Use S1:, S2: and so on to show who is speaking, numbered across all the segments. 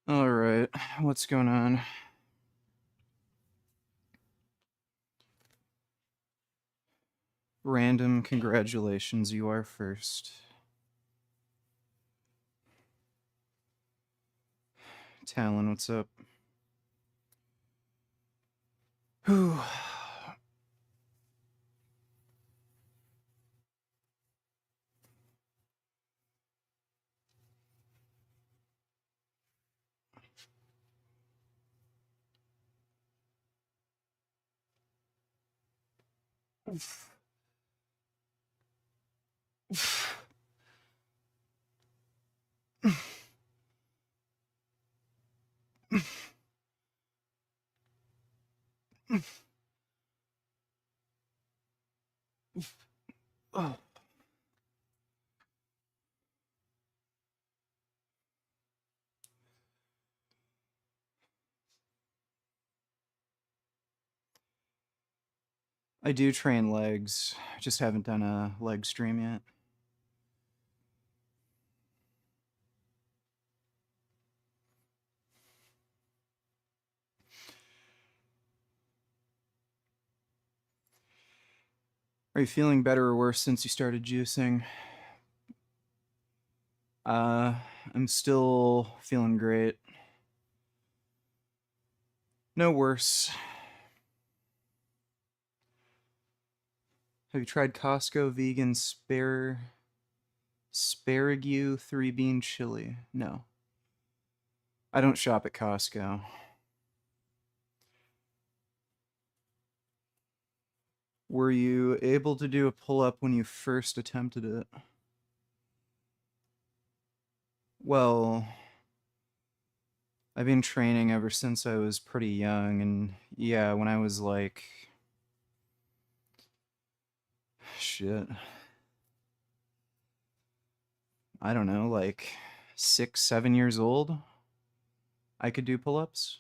S1: All right, what's going on? Random congratulations, you are first. Talon, what's up? Whew. Oh. I do train legs, just haven't done a leg stream yet. Are you feeling better or worse since you started juicing? I'm still feeling great. No worse. Have you tried Costco vegan asparagus 3-bean chili? No. I don't shop at Costco. Were you able to do a pull-up when you first attempted it? Well, I've been training ever since I was pretty young, and yeah, when I was like... shit. I don't know, like 6, 7 years old, I could do pull-ups.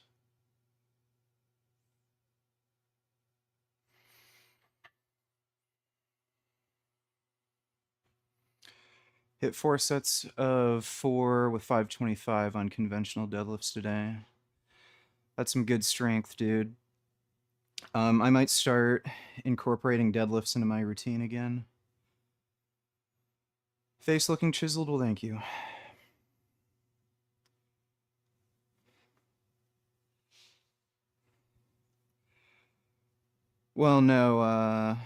S1: Hit 4 sets of 4 with 525 on conventional deadlifts today. That's some good strength, dude. I might start incorporating deadlifts into my routine again. Face looking chiseled, well, thank you. Well, no,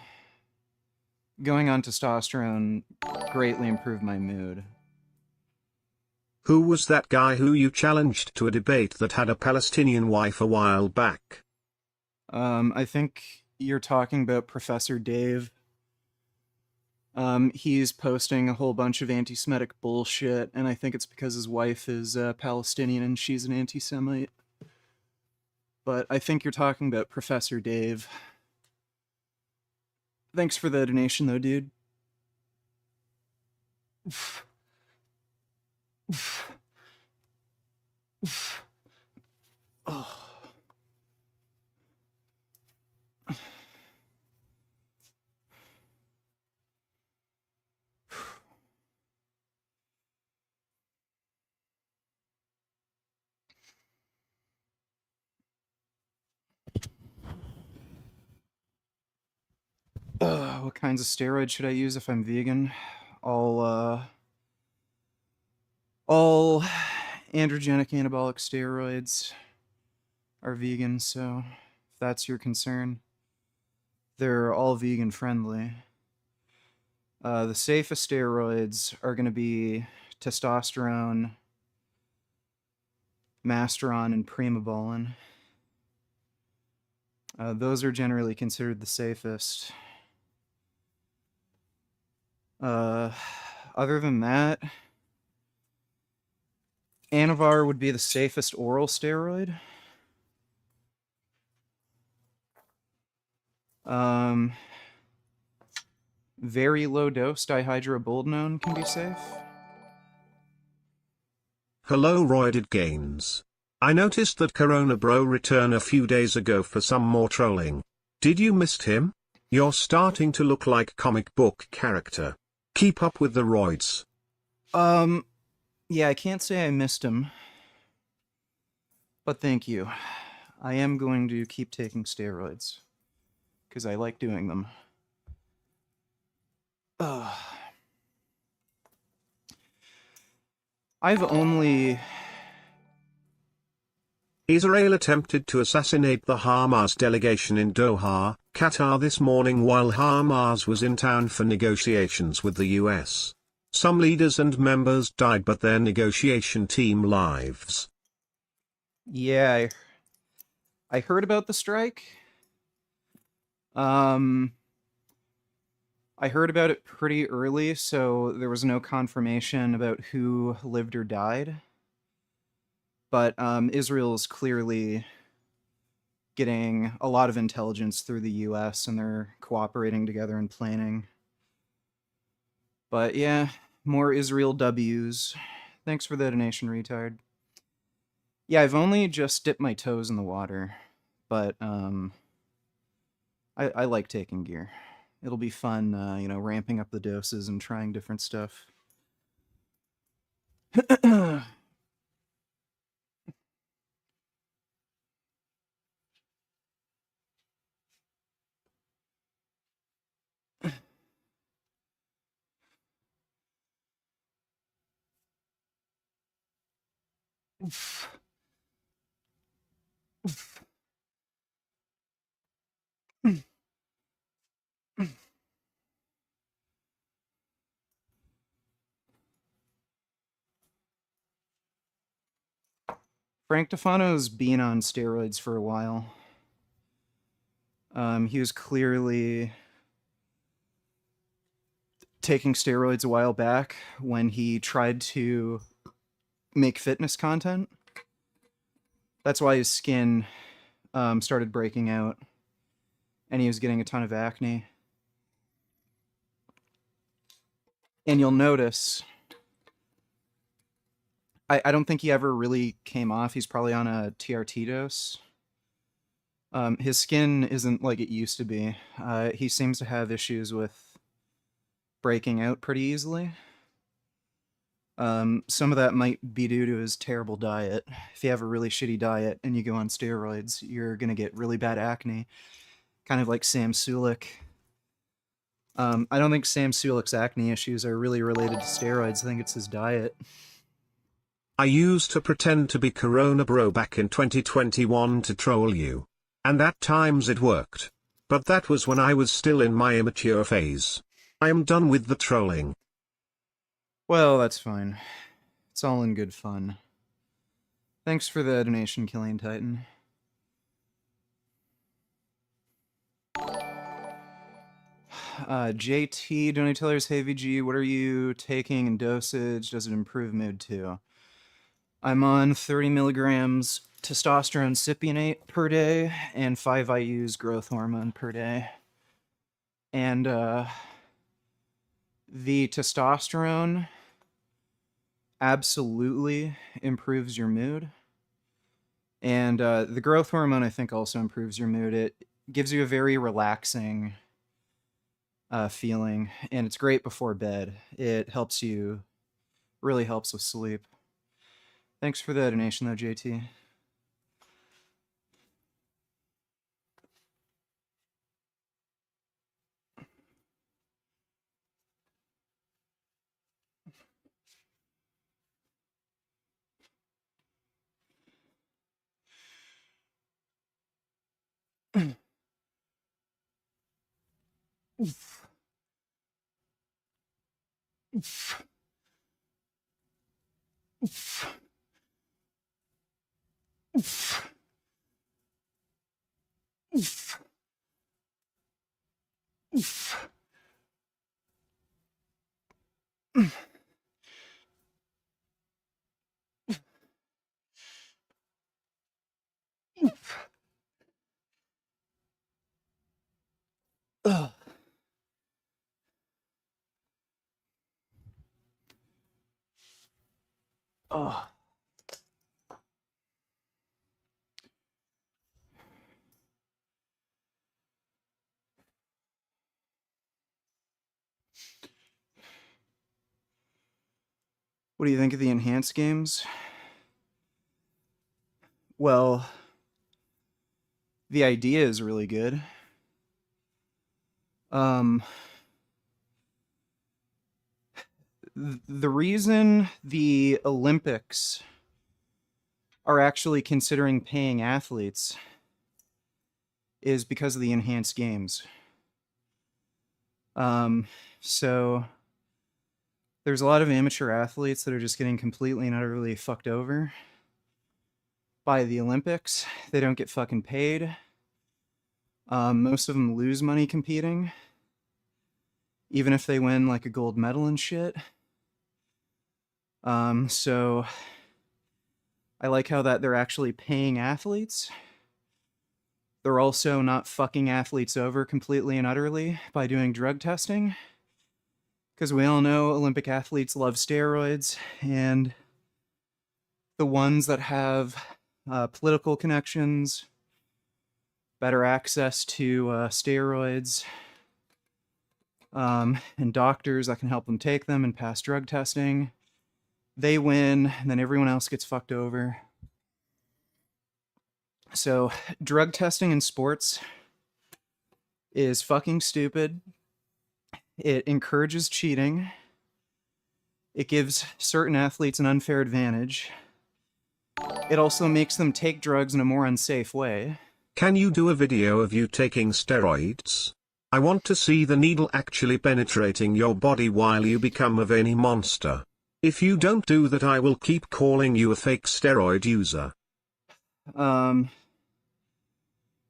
S1: going on testosterone greatly improved my mood.
S2: Who was that guy who you challenged to a debate that had a Palestinian wife a while back?
S1: I think you're talking about Professor Dave. He's posting a whole bunch of anti-Semitic bullshit, and I think it's because his wife is Palestinian and she's an anti-Semite. But I think you're talking about Professor Dave. Thanks for the donation, though, dude. Oh. What kinds of steroids should I use if I'm vegan? All androgenic anabolic steroids are vegan, so if that's your concern, they're all vegan friendly. The safest steroids are going to be testosterone, masteron, and primobolan. Those are generally considered the safest. Other than that, Anavar would be the safest oral steroid. Very low dose dihydroboldenone can be safe.
S2: Hello Roided Gains. I noticed that Corona Bro returned a few days ago for some more trolling. Did you miss him? You're starting to look like comic book character. Keep up with the roids.
S1: Yeah, I can't say I missed him. But thank you. I am going to keep taking steroids because I like doing them. I've only...
S2: Israel attempted to assassinate the Hamas delegation in Doha, Qatar this morning while Hamas was in town for negotiations with the US. Some leaders and members died but their negotiation team lives.
S1: Yeah, I heard about the strike. I heard about it pretty early, so there was no confirmation about who lived or died. But Israel is clearly getting a lot of intelligence through the US, and they're cooperating together and planning. But yeah, more Israel W's. Thanks for the donation, retard. Yeah, I've only just dipped my toes in the water, but I like taking gear. It'll be fun, ramping up the doses and trying different stuff. Frank Defano's been on steroids for a while. He was clearly taking steroids a while back when he tried to make fitness content. That's why his skin started breaking out, and he was getting a ton of acne. And you'll notice, I don't think he ever really came off. He's probably on a TRT dose. His skin isn't like it used to be. He seems to have issues with breaking out pretty easily. Some of that might be due to his terrible diet. If you have a really shitty diet and you go on steroids, you're gonna get really bad acne, kind of like Sam Sulik. I don't think Sam Sulik's acne issues are really related to steroids. I think it's his diet.
S2: I used to pretend to be Corona Bro back in 2021 to troll you. And at times it worked. But that was when I was still in my immature phase. I am done with the trolling.
S1: Well, that's fine. It's all in good fun. Thanks for the donation, Killian Titan. JT Donatellers, hey VG, what are you taking in dosage? Does it improve mood too? I'm on 30 milligrams testosterone cypionate per day and 5 IU's growth hormone per day. And the testosterone absolutely improves your mood. And the growth hormone, I think, also improves your mood. It gives you a very relaxing feeling, and it's great before bed. It helps you, really helps with sleep. Thanks for the donation, though, JT. Oh. What do you think of the enhanced games? Well, the idea is really good. Um, the reason the Olympics are actually considering paying athletes is because of the enhanced games. So there's a lot of amateur athletes that are just getting completely and utterly fucked over by the Olympics. They don't get fucking paid. Most of them lose money competing, even if they win like a gold medal and shit. So I like how that they're actually paying athletes. They're also not fucking athletes over completely and utterly by doing drug testing. Because we all know Olympic athletes love steroids, and the ones that have political connections, better access to steroids, and doctors that can help them take them and pass drug testing, they win, and then everyone else gets fucked over. So, drug testing in sports is fucking stupid. It encourages cheating. It gives certain athletes an unfair advantage. It also makes them take drugs in a more unsafe way.
S2: Can you do a video of you taking steroids? I want to see the needle actually penetrating your body while you become a veiny monster. If you don't do that, I will keep calling you a fake steroid user.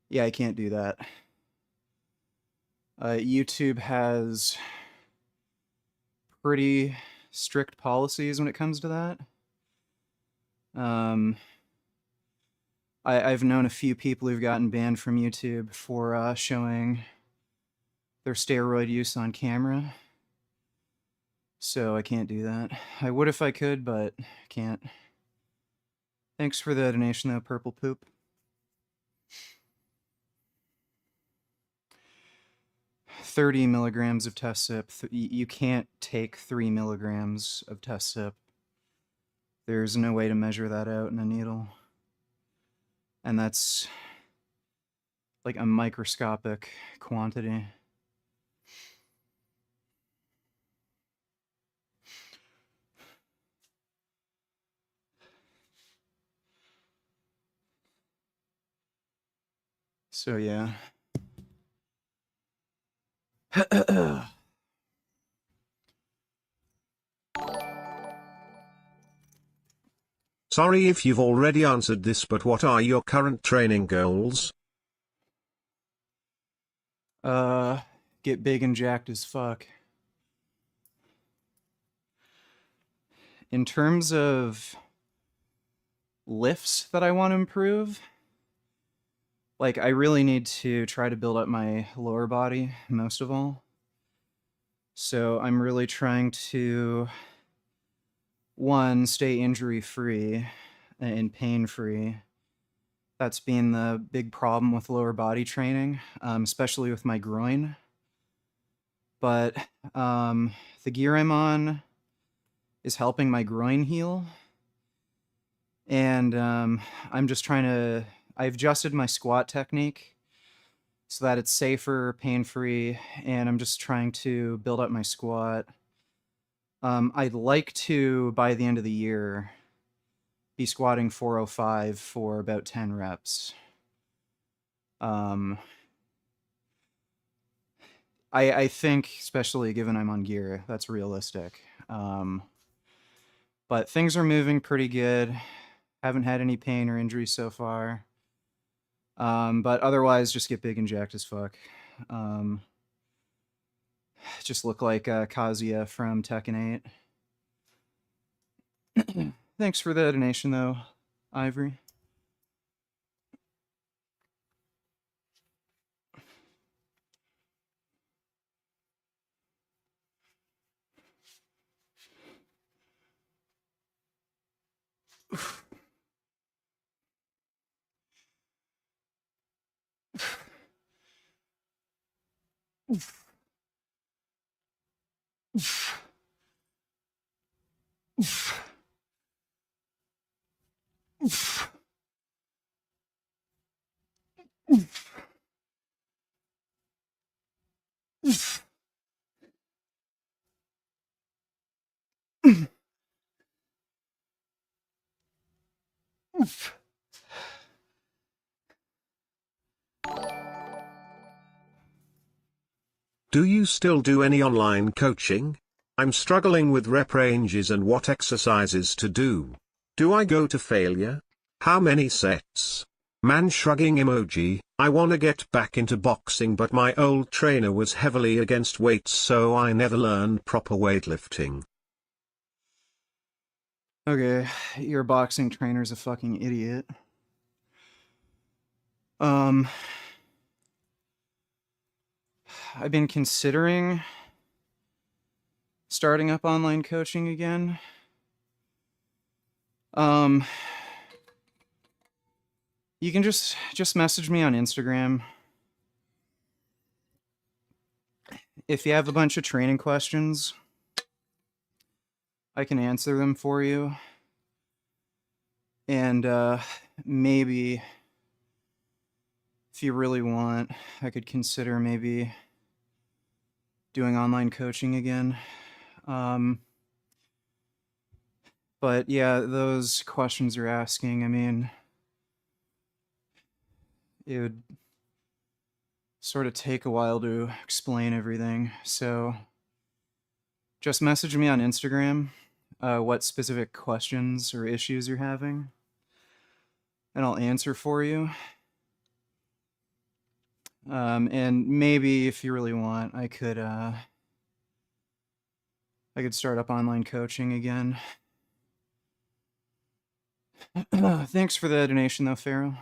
S1: Yeah, I can't do that. YouTube has pretty strict policies when it comes to that. I've known a few people who've gotten banned from YouTube for showing their steroid use on camera. So I can't do that. I would if I could, but can't. Thanks for the donation though, Purple Poop. $30 milligrams of test sip. You can't take 3 milligrams of test sip. There's no way to measure that out in a needle. And that's like a microscopic quantity. So yeah.
S2: Sorry if you've already answered this, but what are your current training goals?
S1: Get big and jacked as fuck. In terms of lifts that I want to improve, like I really need to try to build up my lower body most of all. So I'm really trying to, one, stay injury free and pain free. That's been the big problem with lower body training, especially with my groin. But the gear I'm on is helping my groin heal. And I'm just trying to, I've adjusted my squat technique so that it's safer, pain-free, and I'm just trying to build up my squat. I'd like to, by the end of the year, be squatting 405 for about 10 reps. I think, especially given I'm on gear, that's realistic. But things are moving pretty good. Haven't had any pain or injuries so far. But otherwise, just get big and jacked as fuck. Just look like Kazuya from Tekken 8. Thanks for the donation, though, Ivory. Oof.
S2: Do you still do any online coaching? I'm struggling with rep ranges and what exercises to do. Do I go to failure? How many sets? Man shrugging emoji. I wanna get back into boxing but my old trainer was heavily against weights so I never learned proper weightlifting.
S1: Okay, your boxing trainer's a fucking idiot. I've been considering starting up online coaching again. You can just message me on Instagram. If you have a bunch of training questions, I can answer them for you. And maybe if you really want, I could consider maybe doing online coaching again. But yeah, those questions you're asking, I mean, it would sort of take a while to explain everything. So just message me on Instagram what specific questions or issues you're having, and I'll answer for you. And maybe if you really want, I could start up online coaching again. Thanks for the donation though, Pharaoh.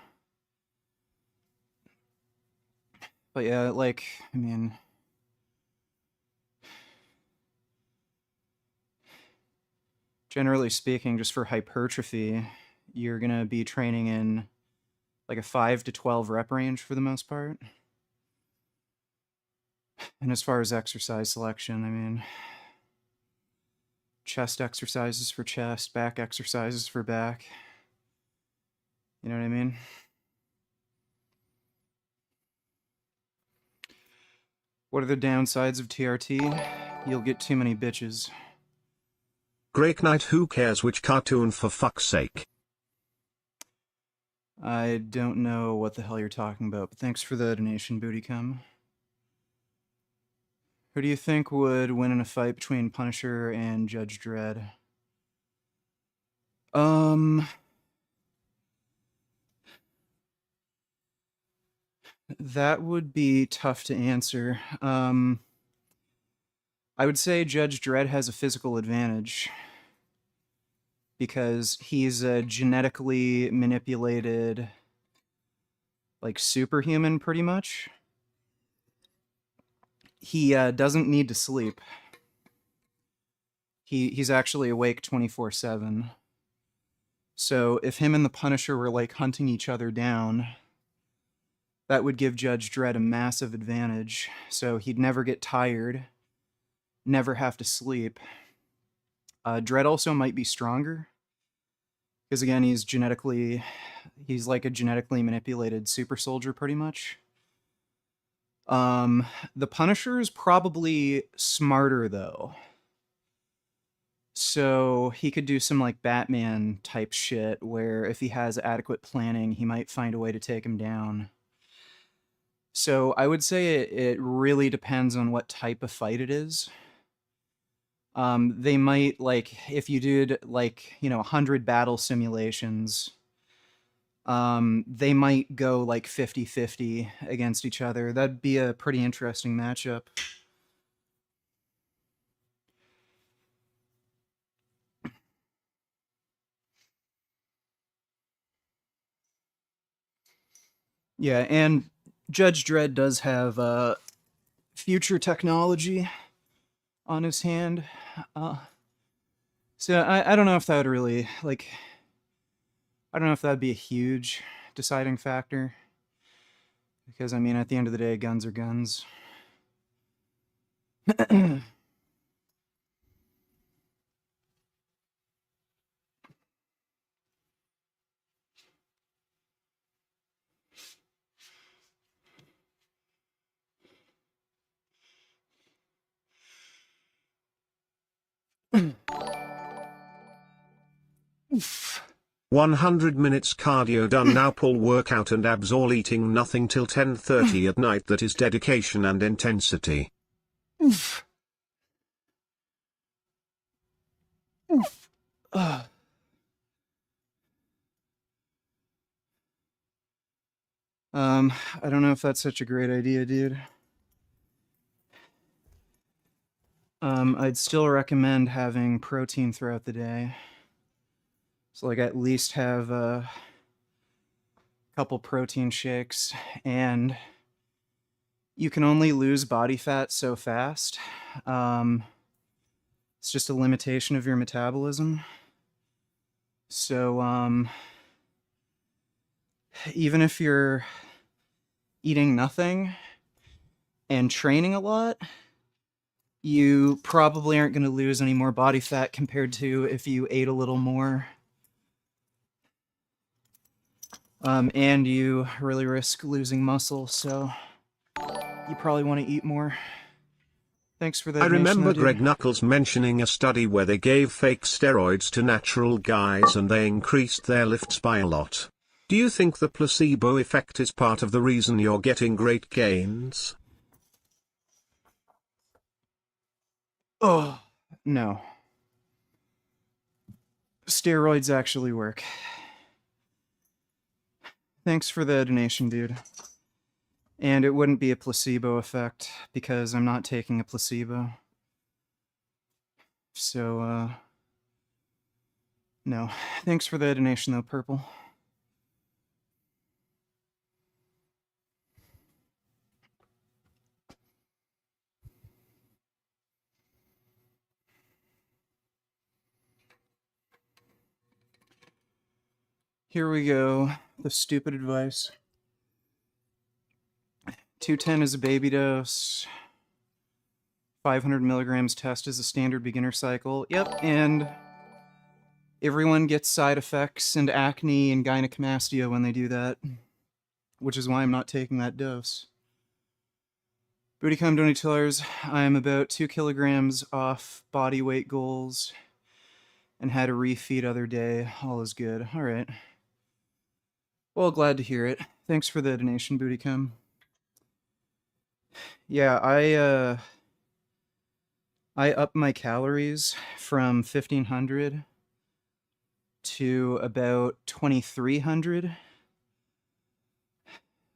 S1: But yeah, like, I mean, generally speaking, just for hypertrophy, you're gonna be training in like a 5 to 12 rep range for the most part. And as far as exercise selection, I mean, chest exercises for chest, back exercises for back. You know what I mean? What are the downsides of TRT? You'll get too many bitches.
S2: Great night. Who cares which cartoon for fuck's sake?
S1: I don't know what the hell you're talking about, but thanks for the donation, Bootycum. Who do you think would win in a fight between Punisher and Judge Dredd? That would be tough to answer. I would say Judge Dredd has a physical advantage because he's a genetically manipulated, like, superhuman, pretty much. He doesn't need to sleep. He's actually awake 24/7. So if him and the Punisher were like hunting each other down, that would give Judge Dredd a massive advantage. So he'd never get tired, never have to sleep. Dredd also might be stronger because again, he's like a genetically manipulated super soldier, pretty much. The Punisher is probably smarter though. So he could do some like Batman type shit where if he has adequate planning, he might find a way to take him down. So I would say it really depends on what type of fight it is. They might, like, if you did like, 100 battle simulations, they might go like 50-50 against each other. That'd be a pretty interesting matchup. Yeah, and Judge Dredd does have future technology on his hand. So I don't know if that would really, like, I don't know if that'd be a huge deciding factor. Because, I mean, at the end of the day, guns are guns.
S2: 100 minutes cardio done. Now pull workout and abs, all eating nothing till 10:30 at night. That is dedication and intensity.
S1: Oof. Oof. I don't know if that's such a great idea, dude. I'd still recommend having protein throughout the day. So like at least have a couple protein shakes, and you can only lose body fat so fast. It's just a limitation of your metabolism. So even if you're eating nothing and training a lot, you probably aren't going to lose any more body fat compared to if you ate a little more. And you really risk losing muscle, so you probably want to eat more. Thanks for the
S2: I
S1: donation,
S2: remember
S1: though,
S2: Greg
S1: dude.
S2: Knuckles mentioning a study where they gave fake steroids to natural guys and they increased their lifts by a lot. Do you think the placebo effect is part of the reason you're getting great gains?
S1: Oh, no. Steroids actually work. Thanks for the donation, dude. And it wouldn't be a placebo effect because I'm not taking a placebo. So, no. Thanks for the donation, though, Purple. Here we go. The stupid advice. 210 is a baby dose. 500 milligrams test as a standard beginner cycle. Yep, and everyone gets side effects and acne and gynecomastia when they do that, which is why I'm not taking that dose. Bootycom $22. I am about 2 kilograms off body weight goals and had a refeed other day. All is good. All right. Well, glad to hear it. Thanks for the donation, Bootycom. Yeah, I upped my calories from 1,500 to about 2,300.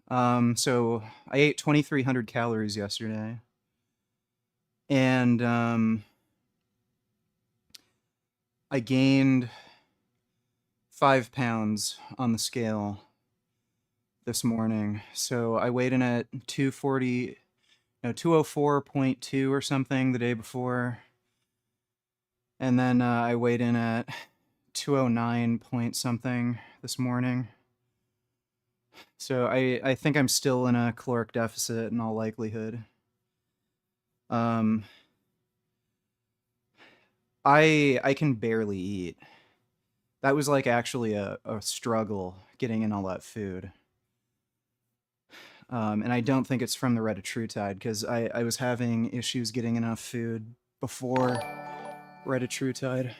S1: So I ate 2,300 calories yesterday, and I gained 5 pounds on the scale this morning. So I weighed in at 240, no, 204.2 or something the day before, and then I weighed in at 209 point something this morning. So I think I'm still in a caloric deficit in all likelihood. I can barely eat. That was like actually a struggle getting in all that food. And I don't think it's from the retatrutide because I was having issues getting enough food before retatrutide.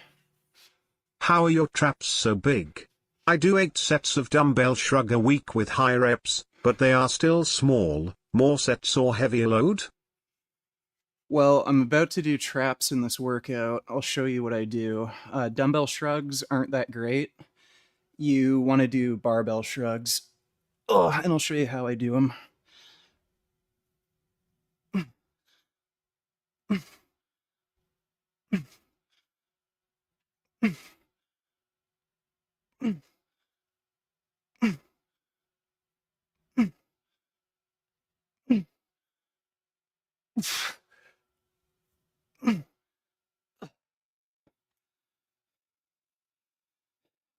S2: How are your traps so big? I do 8 sets of dumbbell shrug a week with high reps, but they are still small. More sets or heavier load?
S1: Well, I'm about to do traps in this workout. I'll show you what I do. Dumbbell shrugs aren't that great. You want to do barbell shrugs. Oh, and I'll show you how I do them.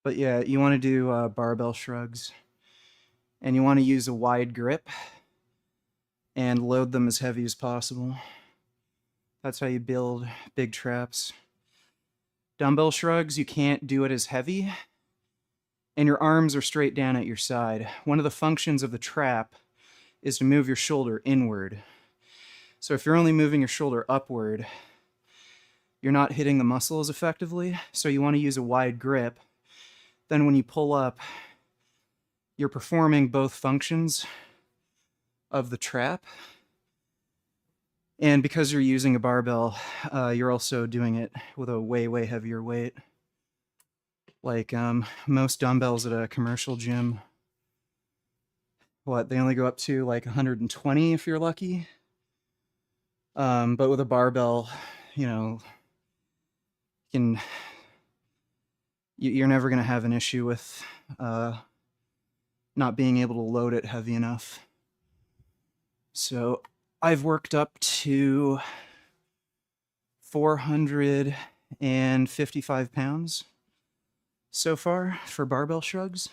S1: But yeah, you want to do barbell shrugs. And you want to use a wide grip and load them as heavy as possible. That's how you build big traps. Dumbbell shrugs, you can't do it as heavy, and your arms are straight down at your side. One of the functions of the trap is to move your shoulder inward. So if you're only moving your shoulder upward, you're not hitting the muscle as effectively. So you want to use a wide grip then when you pull up, you're performing both functions of the trap. And because you're using a barbell, you're also doing it with a way, way heavier weight. Like most dumbbells at a commercial gym, they only go up to like 120 if you're lucky. But with a barbell, you can you're never going to have an issue with not being able to load it heavy enough. So I've worked up to 455 pounds so far for barbell shrugs.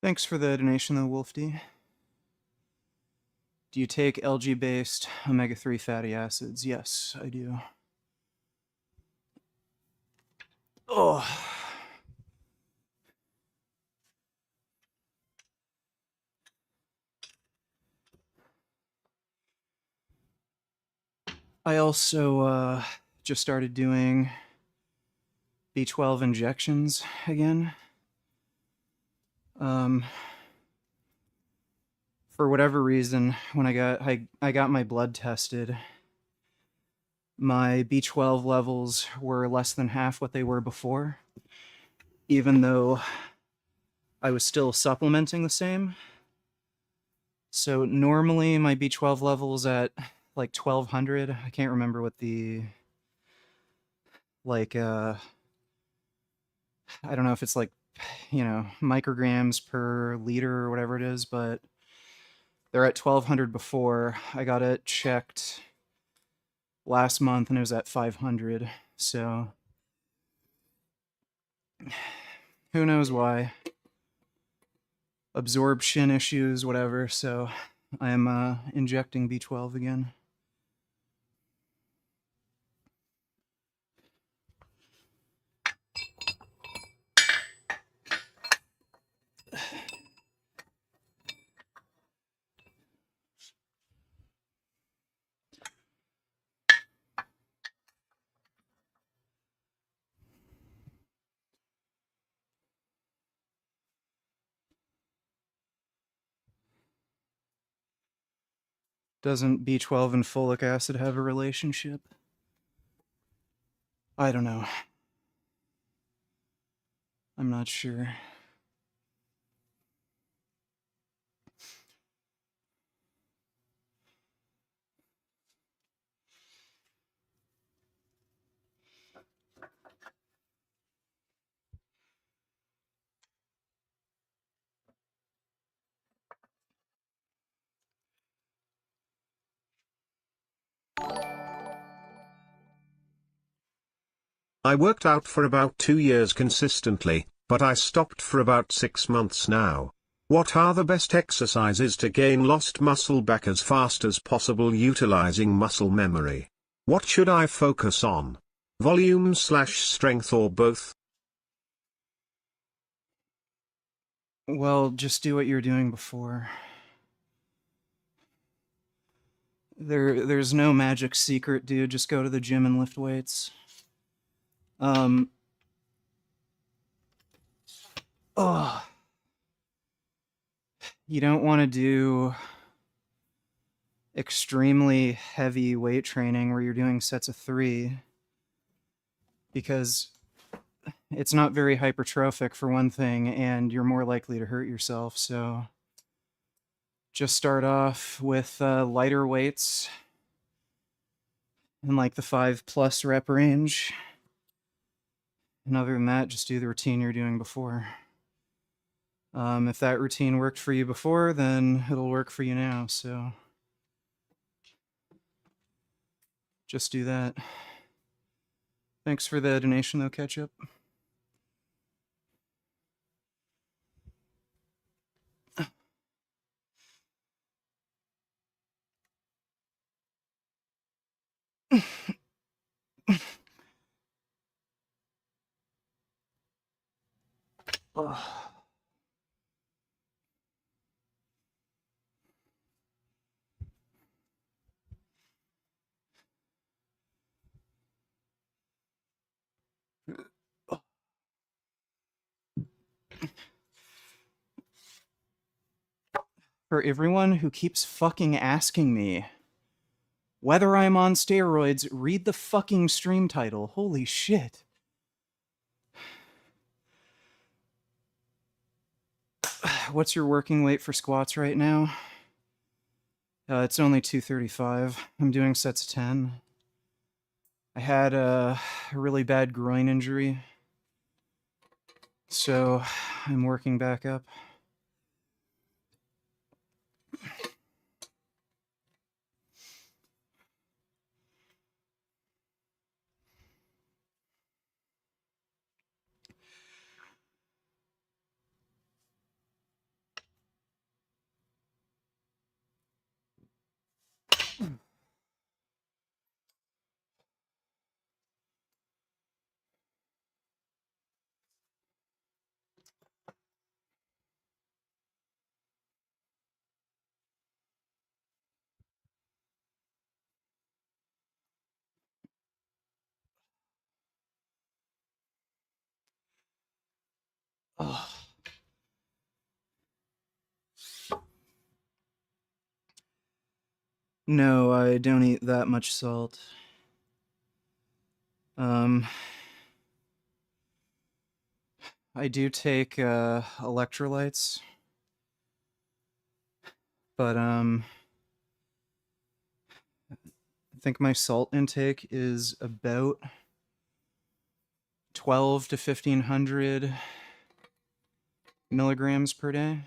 S1: Thanks for the donation, though, Wolfdy. Do you take algae-based omega-3 fatty acids? Yes, I do. Oh. I also just started doing B12 injections again. For whatever reason, when I got my blood tested, my B12 levels were less than half what they were before, even though I was still supplementing the same. So normally my B12 level's at like 1200. I can't remember what the I don't know if it's like, micrograms per liter or whatever it is, but they're at 1200 before. I got it checked last month and it was at 500. So who knows why? Absorption issues, whatever. So I'm injecting B12 again. Doesn't B12 and folic acid have a relationship? I don't know. I'm not sure.
S2: I worked out for about 2 years consistently, but I stopped for about 6 months now. What are the best exercises to gain lost muscle back as fast as possible utilizing muscle memory? What should I focus on? Volume/strength or both?
S1: Well, just do what you were doing before. There's no magic secret, dude. Just go to the gym and lift weights. You don't want to do extremely heavy weight training where you're doing sets of 3 because it's not very hypertrophic for one thing, and you're more likely to hurt yourself. So just start off with lighter weights in like the 5+ rep range. And other than that, just do the routine you're doing before. If that routine worked for you before, then it'll work for you now. So just do that. Thanks for the donation, though, Ketchup. Ugh. For everyone who keeps fucking asking me whether I'm on steroids, read the fucking stream title. Holy shit. What's your working weight for squats right now? It's only 235. I'm doing sets of 10. I had a really bad groin injury, so I'm working back up. Ugh. No, I don't eat that much salt. I do take electrolytes, but I think my salt intake is about 12 to 1500 milligrams per day.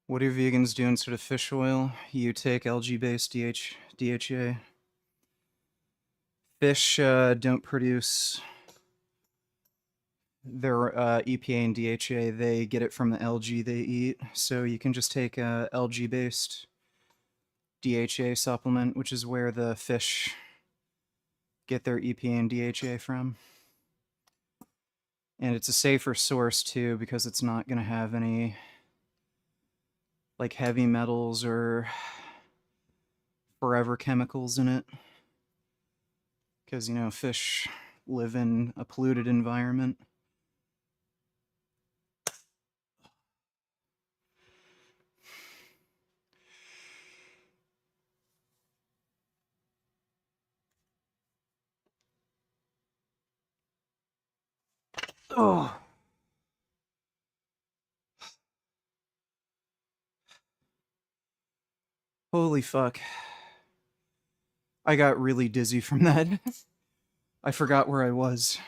S1: What do vegans do instead of fish oil? You take algae-based DHA. Fish don't produce their EPA and DHA. They get it from the algae they eat. So you can just take a algae-based DHA supplement, which is where the fish get their EPA and DHA from. And it's a safer source too, because it's not going to have any like heavy metals or forever chemicals in it. Because, you know, fish live in a polluted environment. Oh. Holy fuck. I got really dizzy from that. I forgot where I was.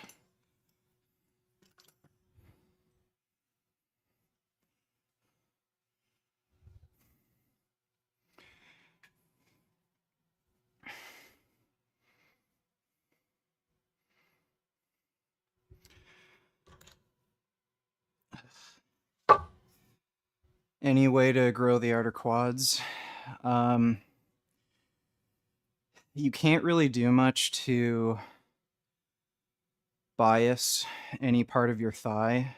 S1: Any way to grow the outer quads? You can't really do much to bias any part of your thigh.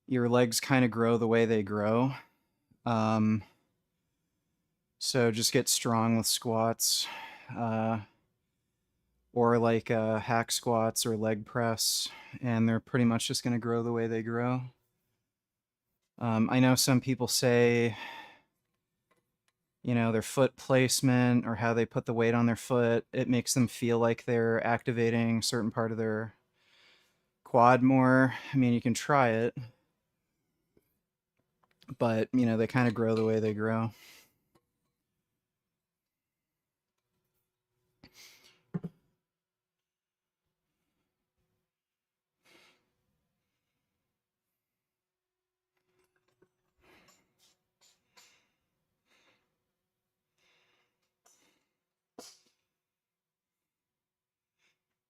S1: Your legs kind of grow the way they grow. So just get strong with squats, or like hack squats or leg press, and they're pretty much just going to grow the way they grow. I know some people say, you know, their foot placement or how they put the weight on their foot, it makes them feel like they're activating a certain part of their quad more. I mean, you can try it, but, you know, they kind of grow the way they grow.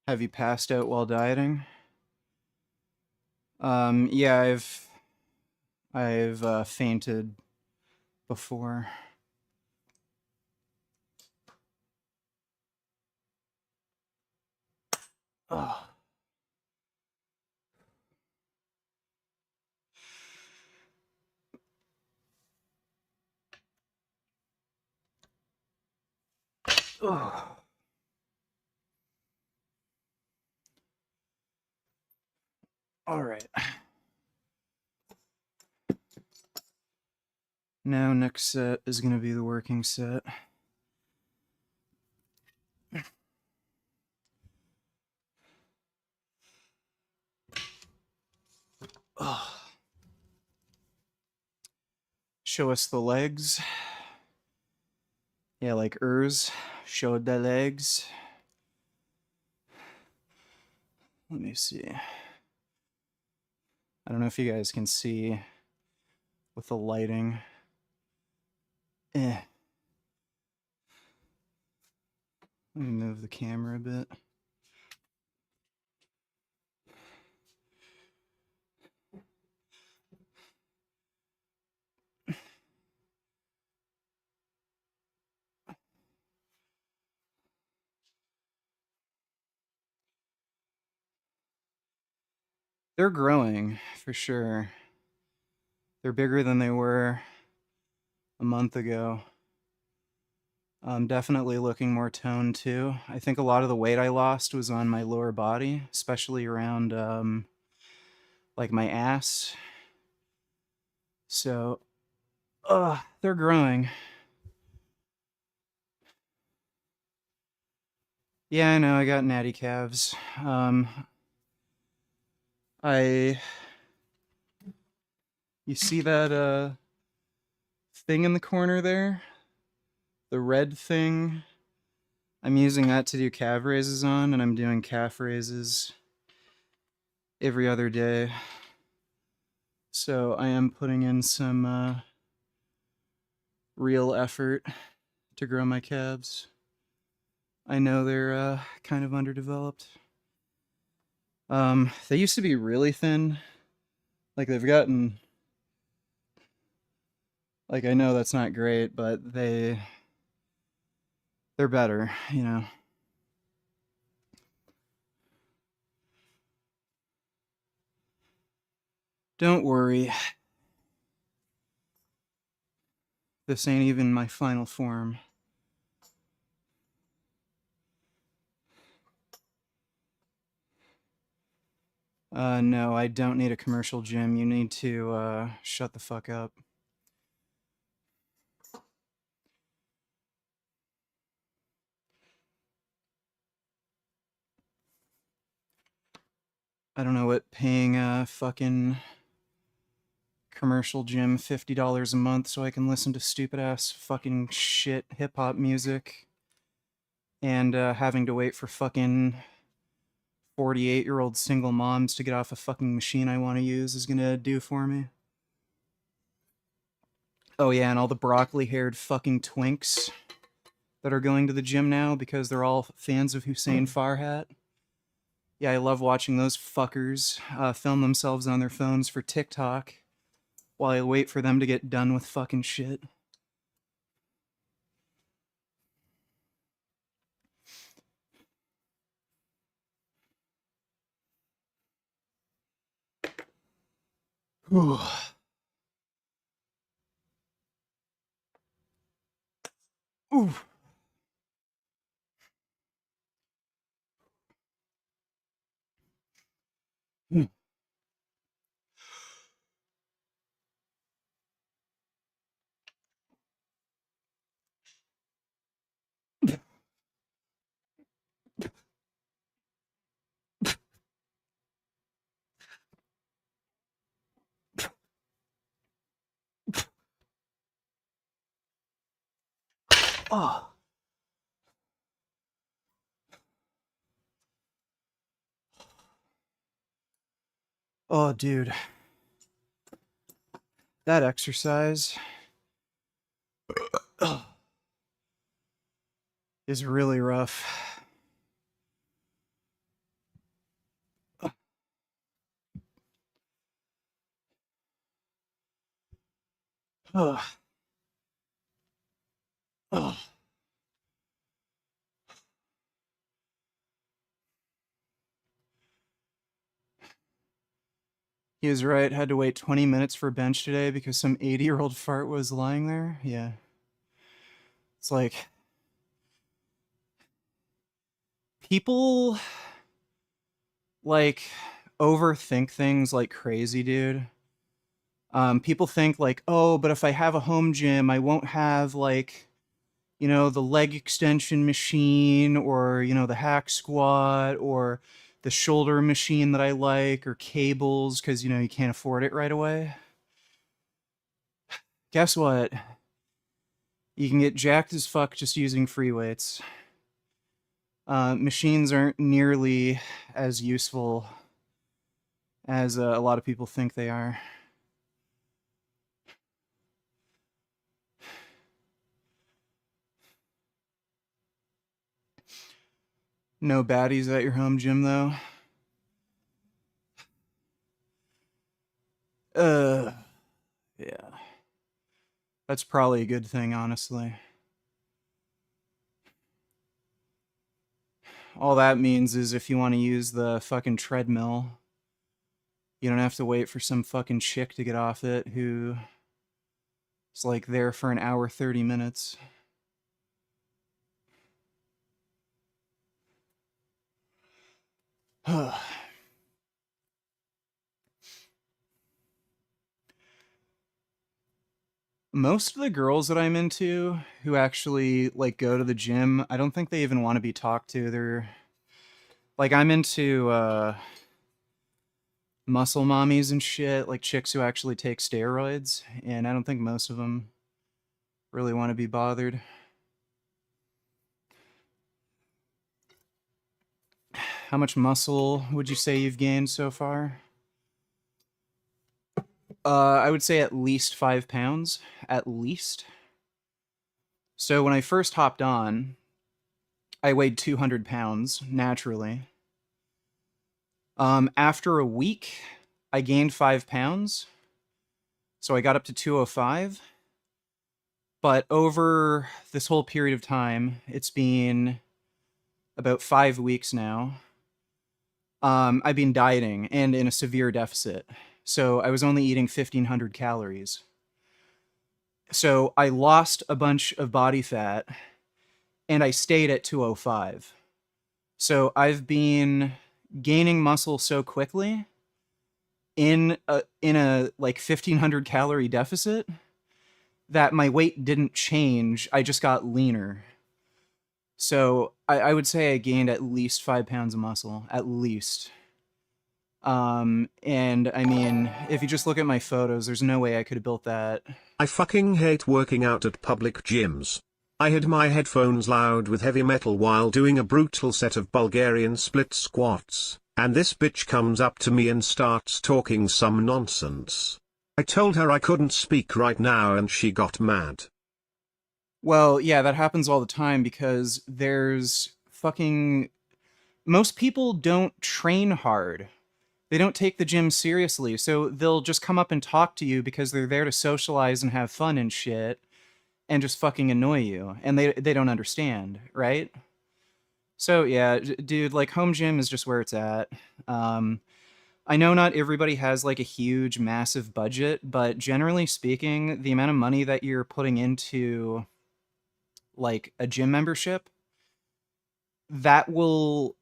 S1: Have you passed out while dieting? Yeah, I've fainted before. Oh. Oh. All right. Now next set is going to be the working set. Oh. Show us the legs. Yeah, like Urs showed the legs. Let me see. I don't know if you guys can see with the lighting. Let me move the camera a bit. They're growing, for sure. They're bigger than they were a month ago. Definitely looking more toned too. I think a lot of the weight I lost was on my lower body, especially around like my ass. So, they're growing. Yeah, I know. I got natty calves. I You see that thing in the corner there? The red thing? I'm using that to do calf raises on, and I'm doing calf raises every other day. So I am putting in some real effort to grow my calves. I know they're kind of underdeveloped. They used to be really thin. Like they've gotten, like I know that's not great, but they're better, you know. Don't worry. This ain't even my final form. No, I don't need a commercial gym. You need to shut the fuck up. I don't know what paying a fucking commercial gym $50 a month so I can listen to stupid ass fucking shit hip hop music and having to wait for fucking 48-year-old single moms to get off a fucking machine I want to use is gonna do for me. Oh yeah, and all the broccoli haired fucking twinks that are going to the gym now because they're all fans of Hussein Farhat. Yeah, I love watching those fuckers film themselves on their phones for TikTok while I wait for them to get done with fucking shit. Ooh. Ooh. Mm. Oh. Oh, dude. That exercise is really rough. Oh. Ugh. He was right. Had to wait 20 minutes for bench today because some 80-year-old fart was lying there. Yeah. It's like people like overthink things like crazy, dude. People think like, oh, but if I have a home gym, I won't have like, the leg extension machine or, the hack squat or the shoulder machine that I like or cables because, you can't afford it right away. Guess what? You can get jacked as fuck just using free weights. Machines aren't nearly as useful as a lot of people think they are. No baddies at your home gym, though. Yeah. That's probably a good thing, honestly. All that means is if you want to use the fucking treadmill, you don't have to wait for some fucking chick to get off it who is like there for an hour, 30 minutes. Most of the girls that I'm into who actually like go to the gym, I don't think they even want to be talked to. They're like, I'm into muscle mommies and shit, like chicks who actually take steroids, and I don't think most of them really want to be bothered. How much muscle would you say you've gained so far? I would say at least 5 pounds, at least. So when I first hopped on, I weighed 200 pounds naturally. After a week, I gained 5 pounds, so I got up to 205. But over this whole period of time, it's been about 5 weeks now. I've been dieting and in a severe deficit. So I was only eating 1,500 calories. So I lost a bunch of body fat and I stayed at 205. So I've been gaining muscle so quickly in a like 1,500 calorie deficit that my weight didn't change. I just got leaner. So I would say I gained at least 5 pounds of muscle, at least. And I mean, if you just look at my photos, there's no way I could have built that.
S2: I fucking hate working out at public gyms. I had my headphones loud with heavy metal while doing a brutal set of Bulgarian split squats, and this bitch comes up to me and starts talking some nonsense. I told her I couldn't speak right now and she got mad.
S1: Well, yeah, that happens all the time because there's fucking. Most people don't train hard. They don't take the gym seriously, so they'll just come up and talk to you because they're there to socialize and have fun and shit and just fucking annoy you, and they don't understand, right? So yeah, dude, like home gym is just where it's at. Um, I know not everybody has like a huge, massive budget, but generally speaking, the amount of money that you're putting into like a gym membership, that will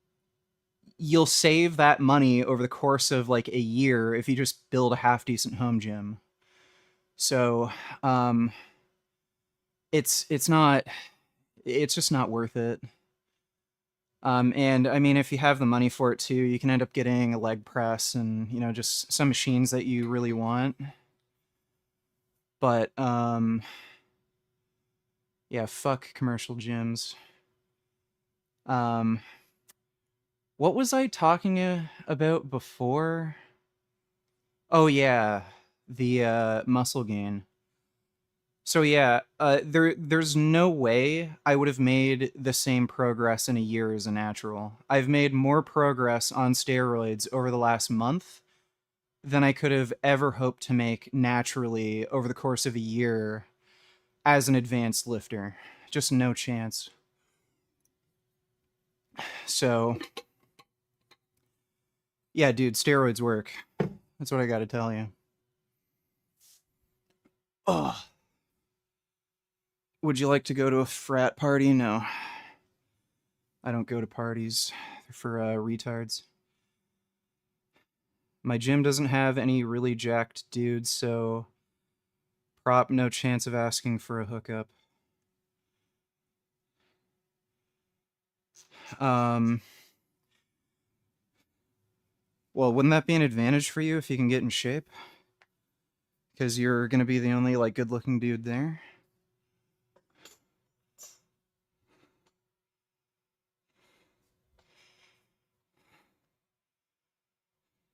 S1: you'll save that money over the course of like a year if you just build a half decent home gym. So, um, it's not it's just not worth it. And I mean, if you have the money for it too, you can end up getting a leg press and just some machines that you really want. But yeah, fuck commercial gyms. Um, what was I talking about before? Oh yeah, the muscle gain. So yeah, there's no way I would have made the same progress in a year as a natural. I've made more progress on steroids over the last month than I could have ever hoped to make naturally over the course of a year as an advanced lifter. Just no chance. So, yeah, dude, steroids work. That's what I gotta tell you. Ugh. Would you like to go to a frat party? No. I don't go to parties. They're for retards. My gym doesn't have any really jacked dudes, so prop, no chance of asking for a hookup. Well, wouldn't that be an advantage for you if you can get in shape? Because you're gonna be the only, like, good-looking dude there?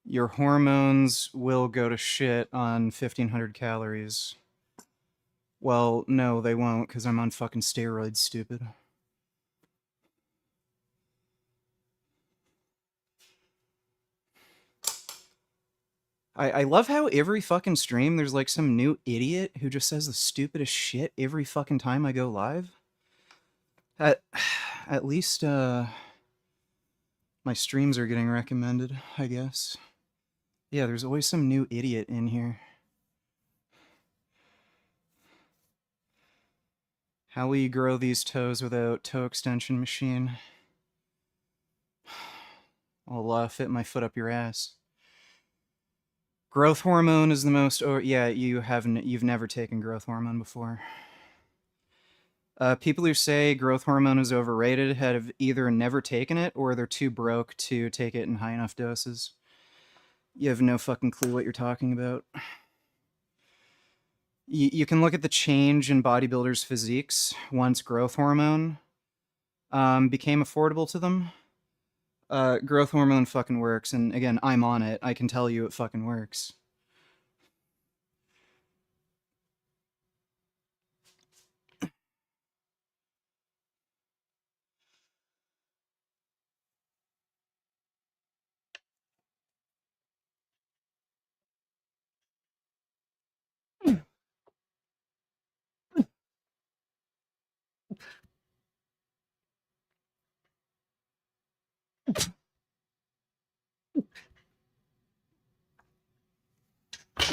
S1: Your hormones will go to shit on 1,500 calories. Well, no, they won't, because I'm on fucking steroids, stupid. I love how every fucking stream there's like some new idiot who just says the stupidest shit every fucking time I go live. At least my streams are getting recommended, I guess. Yeah, there's always some new idiot in here. How will you grow these toes without toe extension machine? I'll fit my foot up your ass. Growth hormone is the most. Or yeah, you've never taken growth hormone before. People who say growth hormone is overrated have either never taken it or they're too broke to take it in high enough doses. You have no fucking clue what you're talking about. You can look at the change in bodybuilders' physiques once growth hormone became affordable to them. Growth hormone fucking works, and again, I'm on it. I can tell you it fucking works.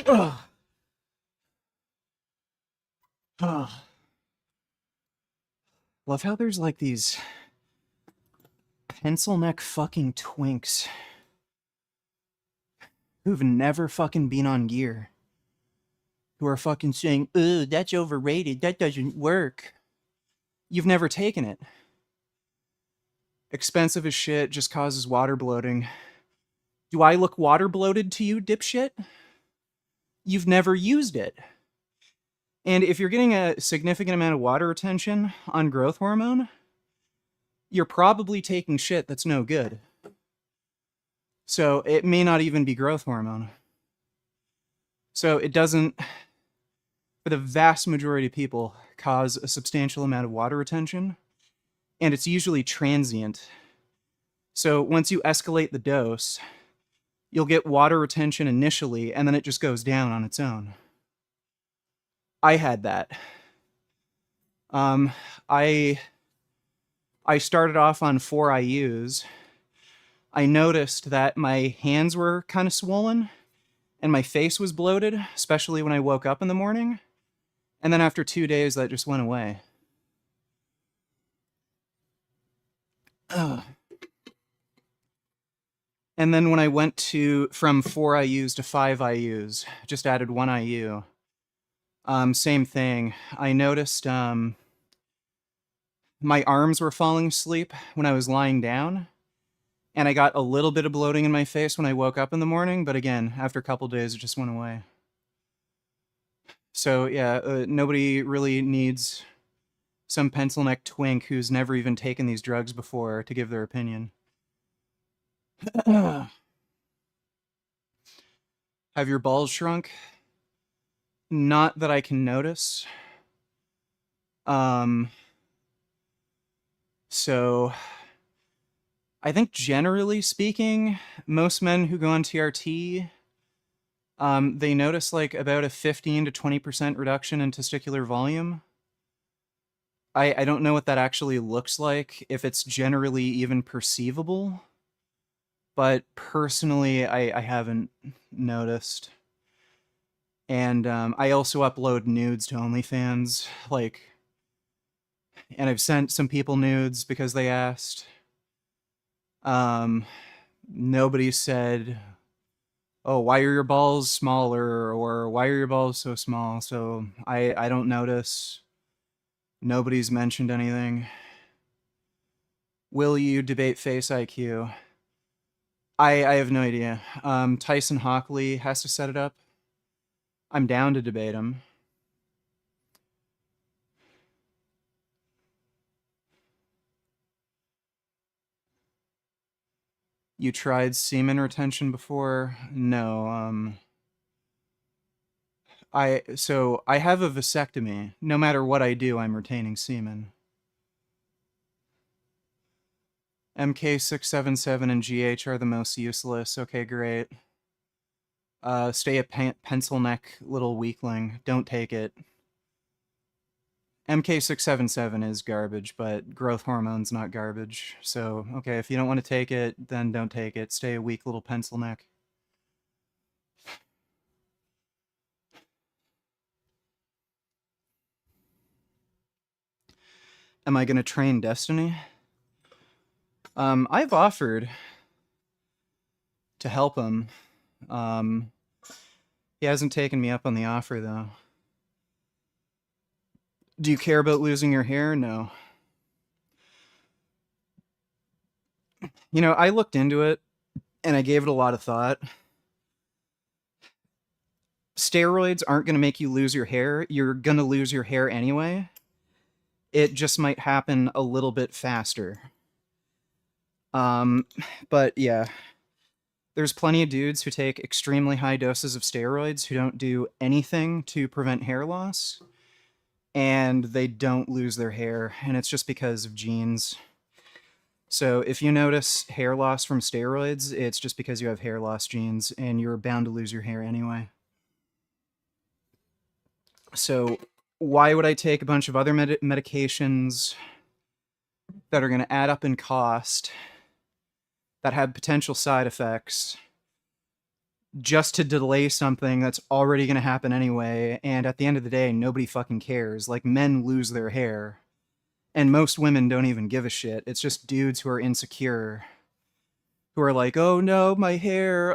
S1: Ugh. Ugh. Love how there's like these pencil neck fucking twinks who've never fucking been on gear, who are fucking saying, "Ugh, that's overrated, that doesn't work." You've never taken it. Expensive as shit, just causes water bloating. Do I look water bloated to you, dipshit? You've never used it. And if you're getting a significant amount of water retention on growth hormone, you're probably taking shit that's no good. So it may not even be growth hormone. So it doesn't, for the vast majority of people, cause a substantial amount of water retention, and it's usually transient. So once you escalate the dose, you'll get water retention initially, and then it just goes down on its own. I had that. I started off on 4 IUs. I noticed that my hands were kind of swollen and my face was bloated, especially when I woke up in the morning. And then after 2 days, that just went away. Ugh. And then when I went from 4 IUs to 5 IUs, just added 1 IU, same thing. I noticed my arms were falling asleep when I was lying down, and I got a little bit of bloating in my face when I woke up in the morning, but again, after a couple days, it just went away. So yeah, nobody really needs some pencil neck twink who's never even taken these drugs before to give their opinion. Have your balls shrunk? Not that I can notice. So I think generally speaking, most men who go on TRT, they notice like about a 15 to 20% reduction in testicular volume. I don't know what that actually looks like, if it's generally even perceivable, but personally, I haven't noticed. And I also upload nudes to OnlyFans, like, and I've sent some people nudes because they asked. Um, Nobody said, "Oh, why are your balls smaller?" or "Why are your balls so small?" So I don't notice. Nobody's mentioned anything. Will you debate Face IQ? I have no idea. Tyson Hockley has to set it up. I'm down to debate him. You tried semen retention before? No. I have a vasectomy. No matter what I do, I'm retaining semen. MK677 and GH are the most useless. Okay, great. Stay a pencil neck little weakling. Don't take it. MK677 is garbage, but growth hormone's not garbage. So, okay, if you don't want to take it, then don't take it. Stay a weak little pencil neck. Am I going to train Destiny? I've offered to help him. Um, he hasn't taken me up on the offer, though. Do you care about losing your hair? No. You know, I looked into it, and I gave it a lot of thought. Steroids aren't going to make you lose your hair. You're going to lose your hair anyway. It just might happen a little bit faster. Um, but yeah, there's plenty of dudes who take extremely high doses of steroids who don't do anything to prevent hair loss, and they don't lose their hair, and it's just because of genes. So if you notice hair loss from steroids, it's just because you have hair loss genes, and you're bound to lose your hair anyway. So why would I take a bunch of other medications that are going to add up in cost, that have potential side effects, just to delay something that's already going to happen anyway? And at the end of the day, nobody fucking cares. Like, men lose their hair, and most women don't even give a shit. It's just dudes who are insecure, who are like, "Oh no, my hair,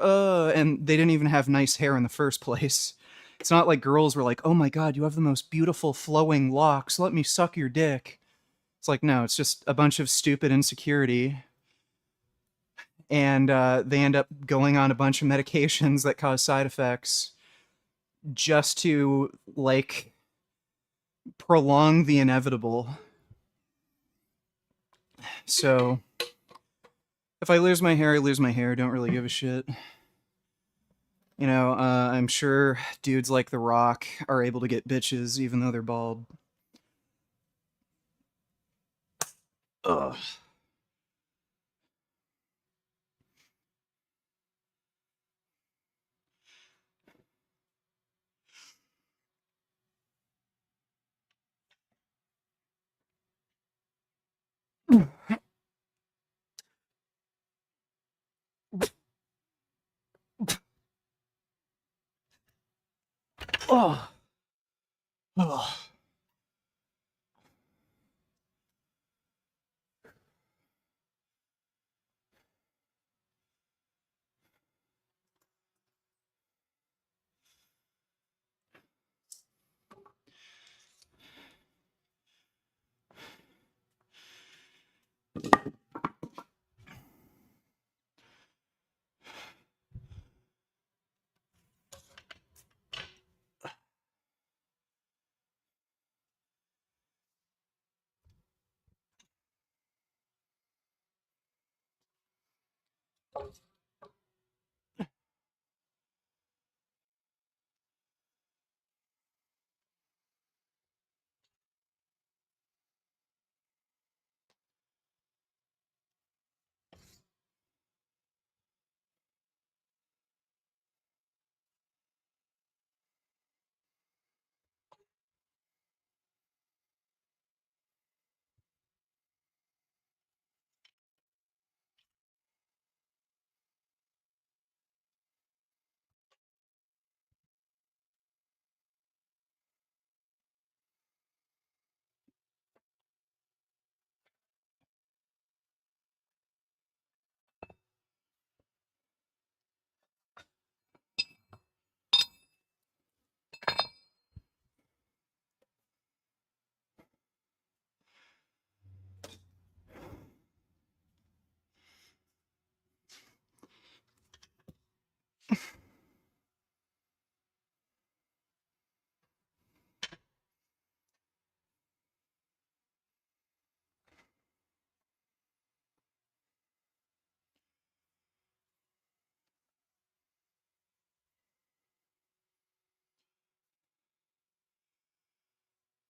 S1: and they didn't even have nice hair in the first place. It's not like girls were like, "Oh my god, you have the most beautiful flowing locks, let me suck your dick." It's like, no, it's just a bunch of stupid insecurity, and they end up going on a bunch of medications that cause side effects just to, like, prolong the inevitable. So if I lose my hair, I lose my hair. Don't really give a shit. You know, I'm sure dudes like The Rock are able to get bitches even though they're bald. Ugh. Oh. Oh.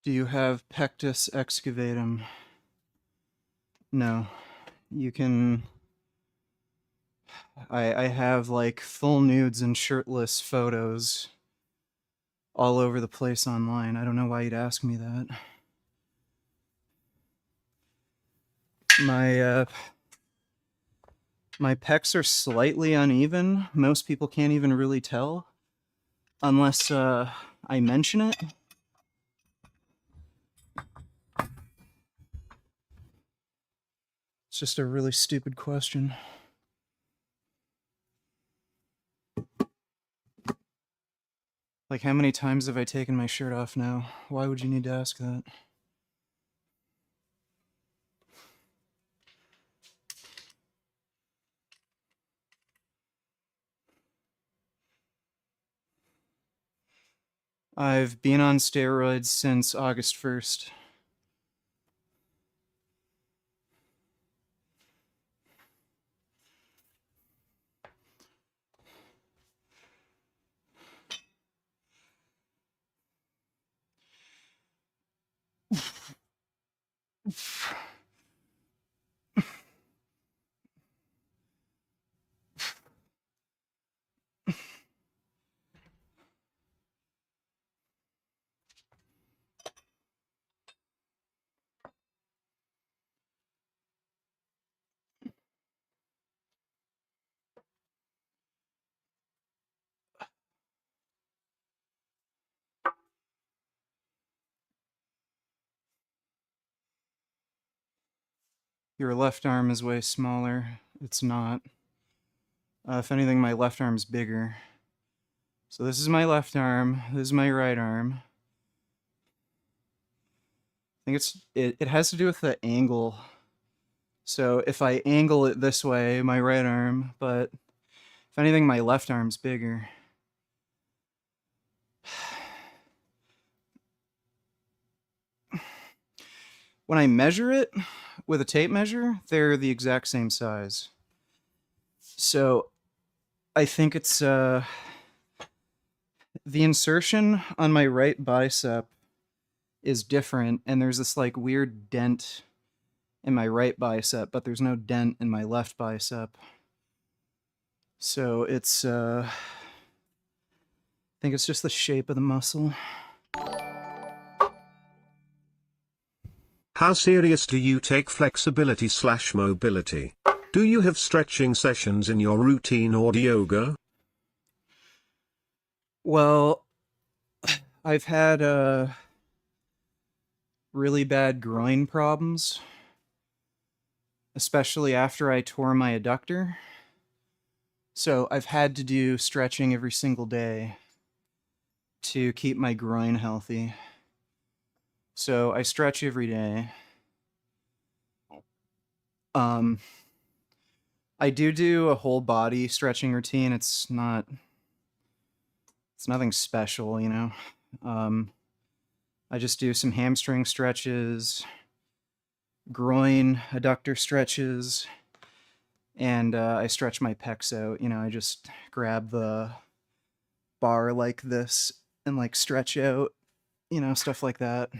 S1: Do you have pectus excavatum? No. You can... I have, like, full nudes and shirtless photos all over the place online. I don't know why you'd ask me that. My pecs are slightly uneven. Most people can't even really tell unless I mention it. It's just a really stupid question. Like, how many times have I taken my shirt off now? Why would you need to ask that? I've been on steroids since August 1st. Your left arm is way smaller. It's not. If anything, my left arm's bigger. So this is my left arm. This is my right arm. I think it has to do with the angle. So if I angle it this way, my right arm, but if anything, my left arm's bigger. When I measure it with a tape measure, they're the exact same size. So I think it's the insertion on my right bicep is different, and there's this like weird dent in my right bicep, but there's no dent in my left bicep. So it's I think it's just the shape of the muscle.
S2: How serious do you take flexibility/mobility? Do you have stretching sessions in your routine or yoga?
S1: Well, I've had really bad groin problems, especially after I tore my adductor. So I've had to do stretching every single day to keep my groin healthy. So I stretch every day. I do a whole body stretching routine. It's nothing special, you know. I just do some hamstring stretches, groin adductor stretches, and I stretch my pecs out. You know, I just grab the bar like this and like stretch out, you know, stuff like that.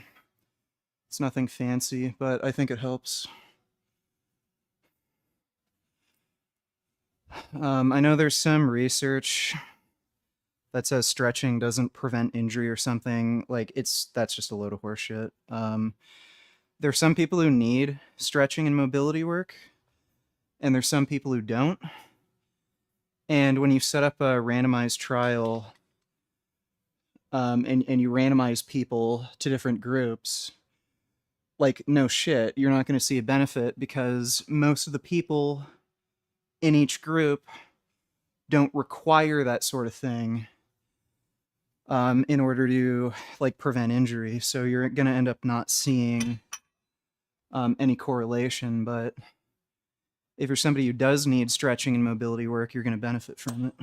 S1: It's nothing fancy, but I think it helps. I know there's some research that says stretching doesn't prevent injury or something. Like that's just a load of horse shit. There's some people who need stretching and mobility work, and there's some people who don't. And when you set up a randomized trial, and you randomize people to different groups, like, no shit, you're not going to see a benefit because most of the people in each group don't require that sort of thing in order to like prevent injury. So you're going to end up not seeing any correlation. But if you're somebody who does need stretching and mobility work, you're going to benefit from it.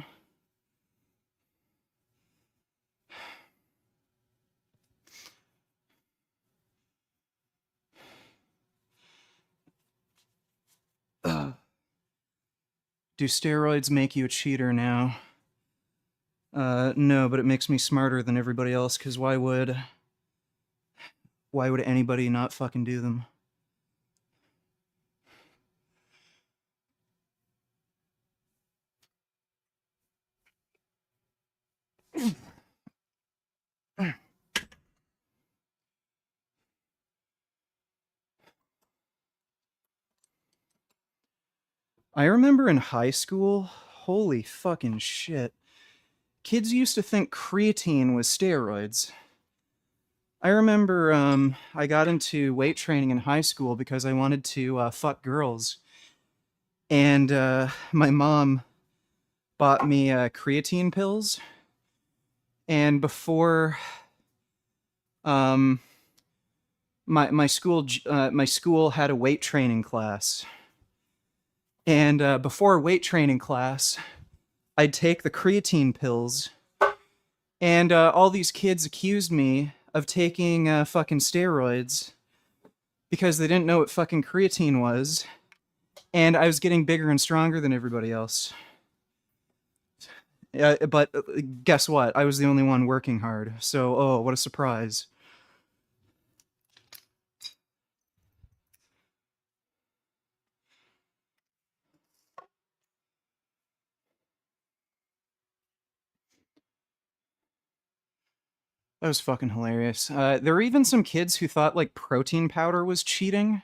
S1: Do steroids make you a cheater now? No, but it makes me smarter than everybody else, because why would Why would anybody not fucking do them? I remember in high school, holy fucking shit. Kids used to think creatine was steroids. I remember I got into weight training in high school because I wanted to fuck girls. And my mom bought me creatine pills. And before um, my school had a weight training class. And before weight training class, I'd take the creatine pills, and all these kids accused me of taking fucking steroids because they didn't know what fucking creatine was, and I was getting bigger and stronger than everybody else. But guess what? I was the only one working hard. So, oh, what a surprise. That was fucking hilarious. There were even some kids who thought like protein powder was cheating.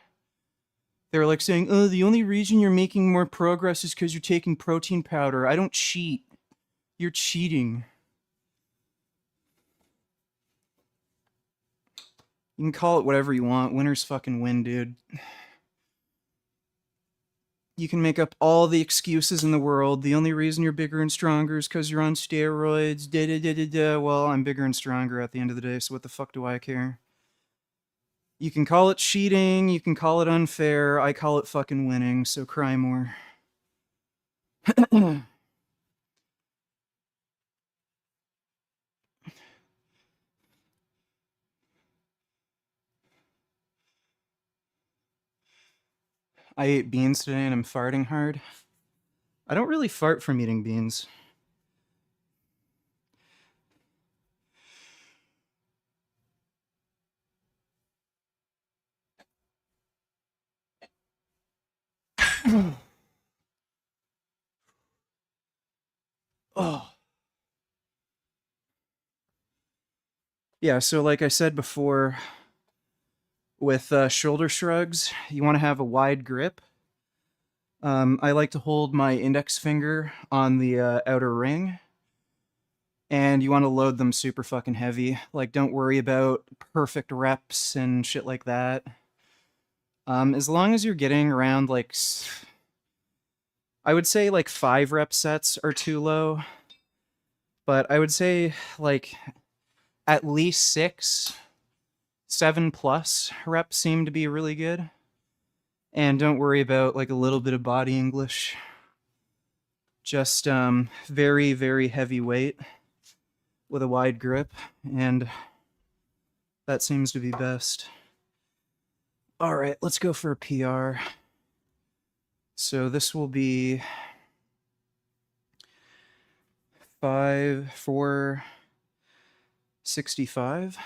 S1: They were like saying, "Oh, the only reason you're making more progress is because you're taking protein powder. I don't cheat. You're cheating." You can call it whatever you want. Winners fucking win, dude. You can make up all the excuses in the world. The only reason you're bigger and stronger is because you're on steroids. Da da da da da. Well, I'm bigger and stronger at the end of the day, so what the fuck do I care? You can call it cheating. You can call it unfair. I call it fucking winning, so cry more. I ate beans today and I'm farting hard. I don't really fart from eating beans. Oh. Yeah, so like I said before, with shoulder shrugs, you want to have a wide grip. I like to hold my index finger on the outer ring, and you want to load them super fucking heavy. Like, don't worry about perfect reps and shit like that. As long as you're getting around like, I would say like 5 rep sets are too low, but I would say like at least 6, 7+ reps seem to be really good. And don't worry about like a little bit of body English. Just very, very heavy weight with a wide grip, and that seems to be best. All right, let's go for a PR. So this will be 5,465.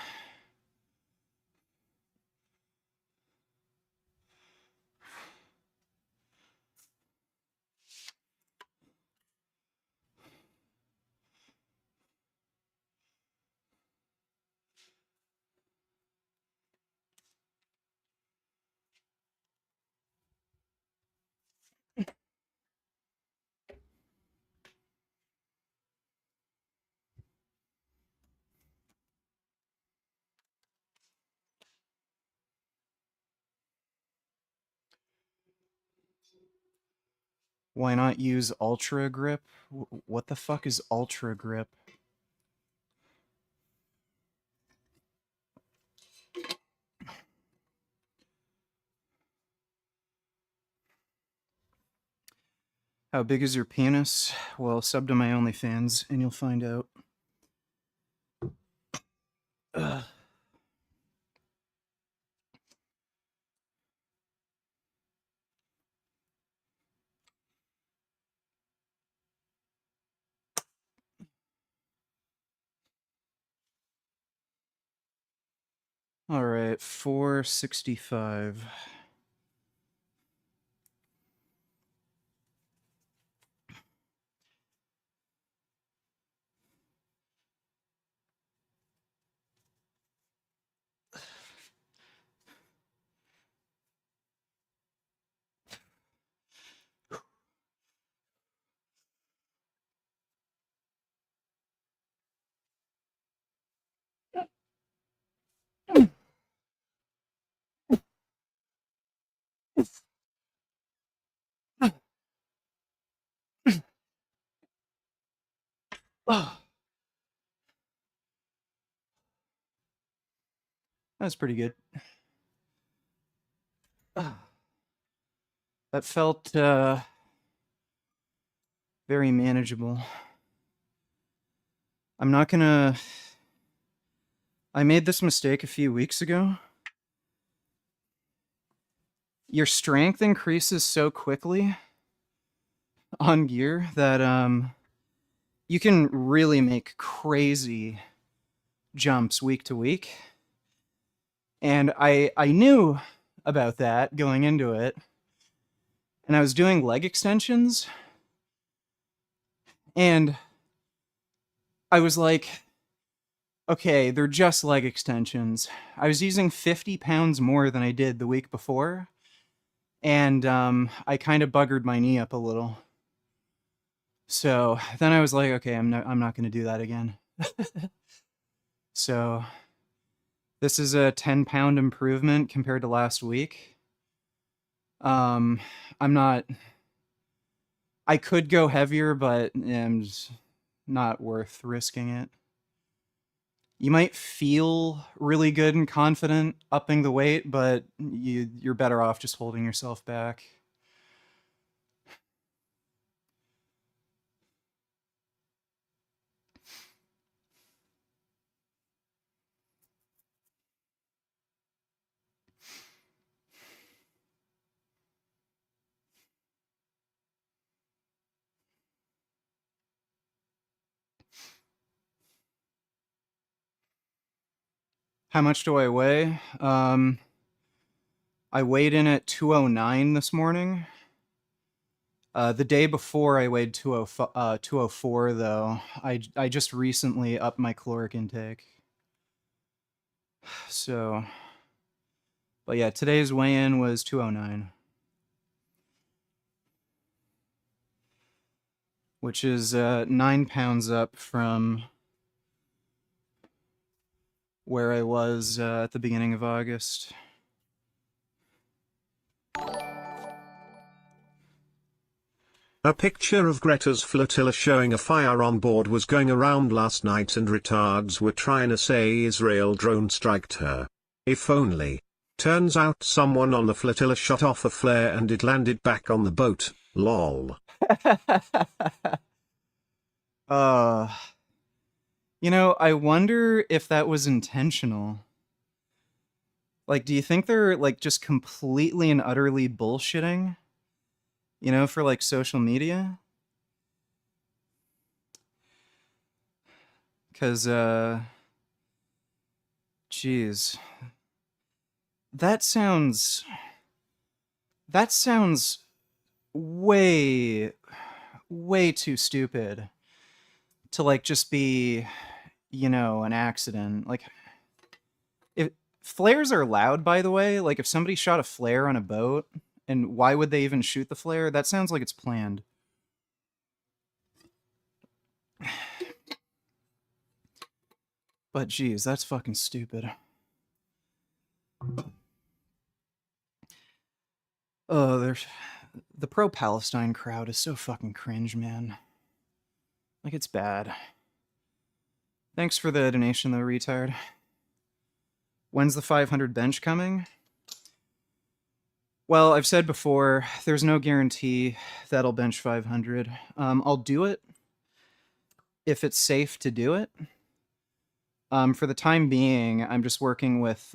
S1: Why not use Ultra Grip? What the fuck is Ultra Grip? How big is your penis? Well, sub to my OnlyFans and you'll find out. Ugh. All right, 465. Oh, that's pretty good. That felt very manageable. I'm not gonna. I made this mistake a few weeks ago. Your strength increases so quickly on gear that you can really make crazy jumps week to week. And I knew about that going into it. And I was doing leg extensions and I was like, okay, they're just leg extensions. I was using 50 pounds more than I did the week before. And I kind of buggered my knee up a little. So then I was like, okay, I'm not going to do that again. So this is a 10-pound improvement compared to last week. I'm not. I could go heavier, but I'm just not worth risking it. You might feel really good and confident upping the weight, but you're better off just holding yourself back. How much do I weigh? I weighed in at 209 this morning. The day before I weighed 204 though. I just recently upped my caloric intake. So, but yeah, today's weigh-in was 209, which is 9 pounds up from where I was at the beginning of August.
S2: A picture of Greta's flotilla showing a fire on board was going around last night and retards were trying to say Israel drone striked her. If only. Turns out someone on the flotilla shot off a flare and it landed back on the boat, lol.
S1: uh, I wonder if that was intentional. Like, do you think they're like just completely and utterly bullshitting? For like social media? Because, geez, that sounds that sounds way, way too stupid to like just be, an accident. Like, if flares are loud, by the way, like if somebody shot a flare on a boat, and why would they even shoot the flare? That sounds like it's planned. But geez, that's fucking stupid. Oh, there's the pro-Palestine crowd is so fucking cringe, man. Like, it's bad. Thanks for the donation, though, retard. When's the 500 bench coming? Well, I've said before, there's no guarantee that I'll bench 500. I'll do it if it's safe to do it. For the time being, I'm just working with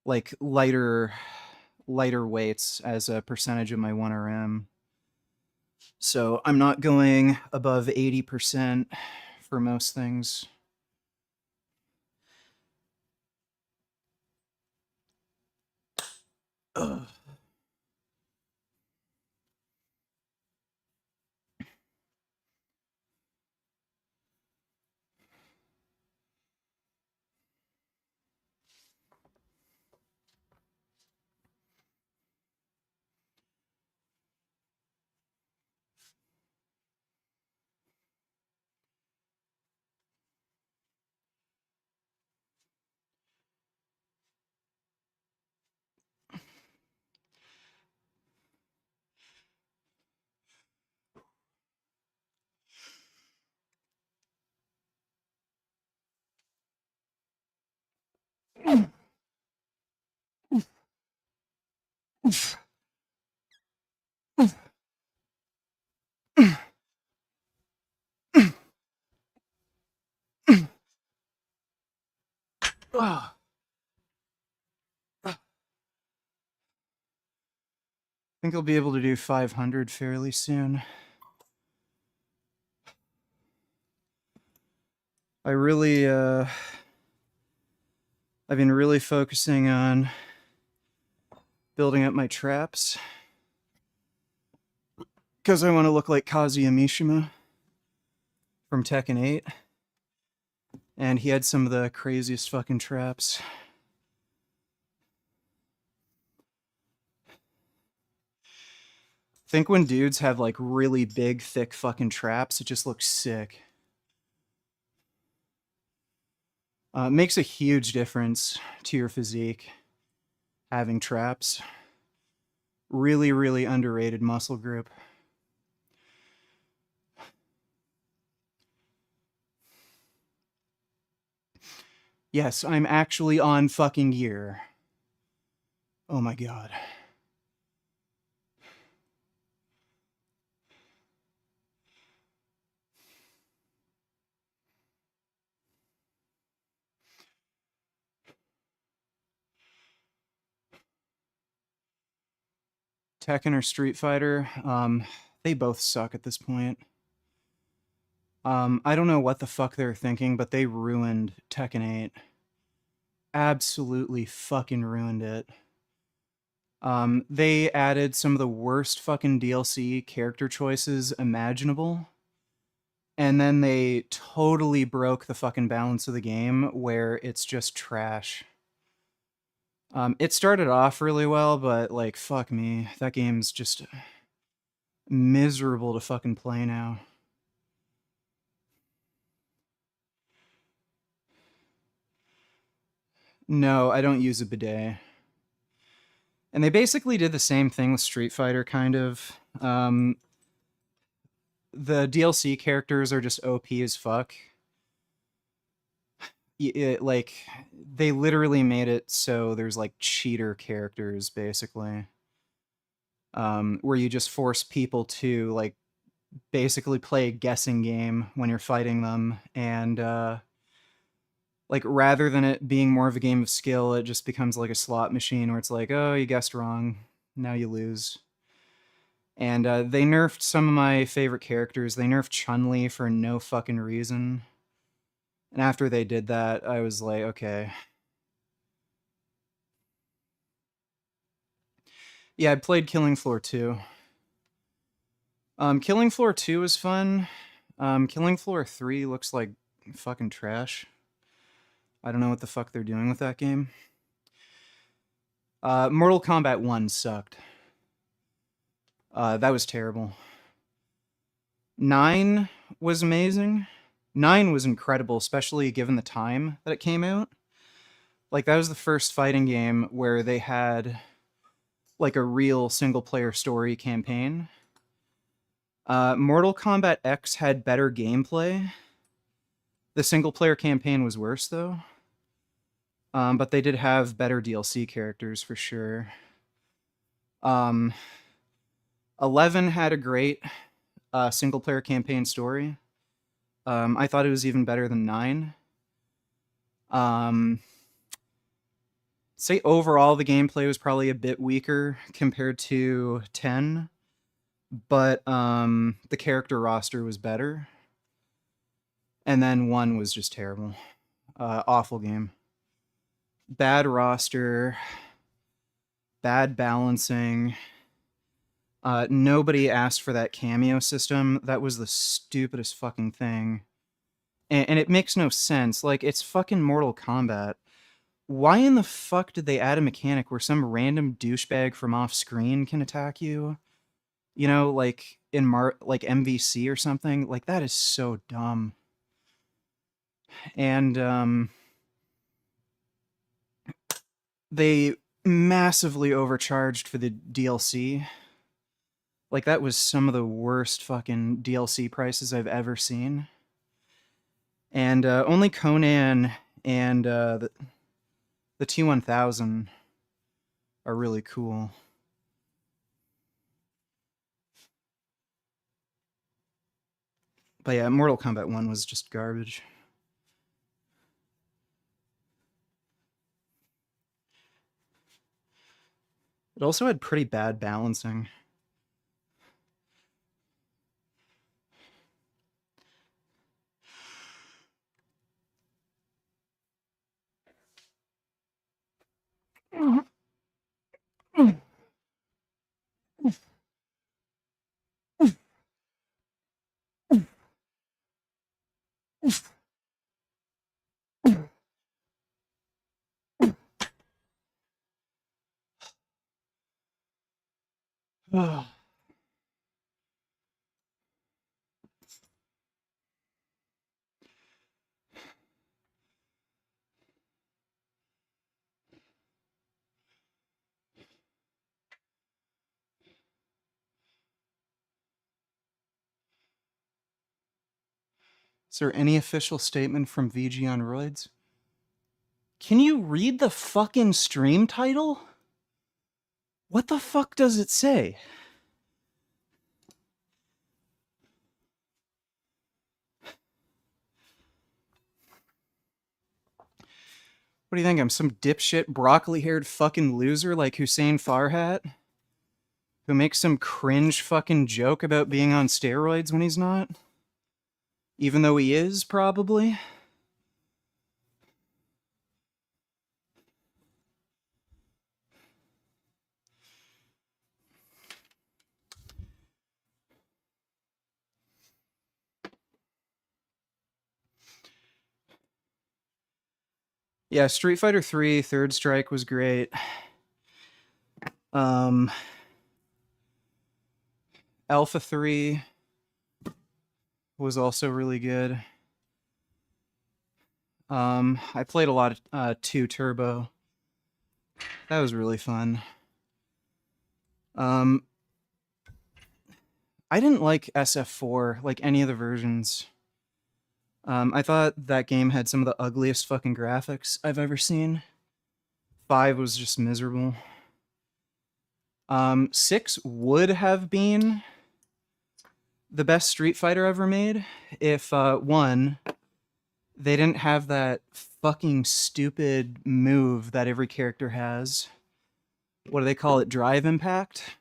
S1: like lighter weights as a percentage of my 1RM. So I'm not going above 80% for most things. Ugh. Ugh. I think I'll be able to do 500 fairly soon. I've been really focusing on building up my traps because I want to look like Kazuya Mishima from Tekken 8. And he had some of the craziest fucking traps. I think when dudes have like really big, thick fucking traps, it just looks sick. It makes a huge difference to your physique having traps. Really, really underrated muscle group. Yes, I'm actually on fucking gear. Oh my god. Tekken or Street Fighter, they both suck at this point. I don't know what the fuck they're thinking, but they ruined Tekken 8. Absolutely fucking ruined it. They added some of the worst fucking DLC character choices imaginable. And then they totally broke the fucking balance of the game where it's just trash. It started off really well, but like, fuck me. That game's just miserable to fucking play now. No, I don't use a bidet. And they basically did the same thing with Street Fighter, kind of. The DLC characters are just OP as fuck. Like, they literally made it so there's like cheater characters, basically. Where you just force people to like basically play a guessing game when you're fighting them, and like rather than it being more of a game of skill, it just becomes like a slot machine where it's like, oh, you guessed wrong, now you lose. And they nerfed some of my favorite characters. They nerfed Chun-Li for no fucking reason. And after they did that, I was like, okay. Yeah, I played Killing Floor 2. Killing Floor 2 is fun. Killing Floor 3 looks like fucking trash. I don't know what the fuck they're doing with that game. Mortal Kombat 1 sucked. That was terrible. 9 was amazing. 9 was incredible, especially given the time that it came out. Like, that was the first fighting game where they had like a real single player story campaign. Mortal Kombat X had better gameplay. The single player campaign was worse though. But they did have better DLC characters for sure. 11 had a great single player campaign story. I thought it was even better than 9. Say overall the gameplay was probably a bit weaker compared to 10, but the character roster was better. And then 1 was just terrible. Awful game. Bad roster. bad balancing. Nobody asked for that cameo system. That was the stupidest fucking thing. And it makes no sense. Like, it's fucking Mortal Kombat. Why in the fuck did they add a mechanic where some random douchebag from off screen can attack you? You know, like in like MVC or something? Like, that is so dumb. And they massively overcharged for the DLC. Like, that was some of the worst fucking DLC prices I've ever seen. And only Conan and the T1000 are really cool. But yeah, Mortal Kombat 1 was just garbage. It also had pretty bad balancing. Is there any official statement from VG on roids? Can you read the fucking stream title? What the fuck does it say? What do you think? I'm some dipshit, broccoli-haired fucking loser like Hussein Farhat? Who makes some cringe fucking joke about being on steroids when he's not? Even though he is, probably? Yeah, Street Fighter 3 Third Strike was great. Alpha 3 was also really good. I played a lot of 2 Turbo. That was really fun. I didn't like SF4, like any of the versions. I thought that game had some of the ugliest fucking graphics I've ever seen. 5 was just miserable. 6 would have been the best Street Fighter ever made if, 1, they didn't have that fucking stupid move that every character has. What do they call it? Drive impact?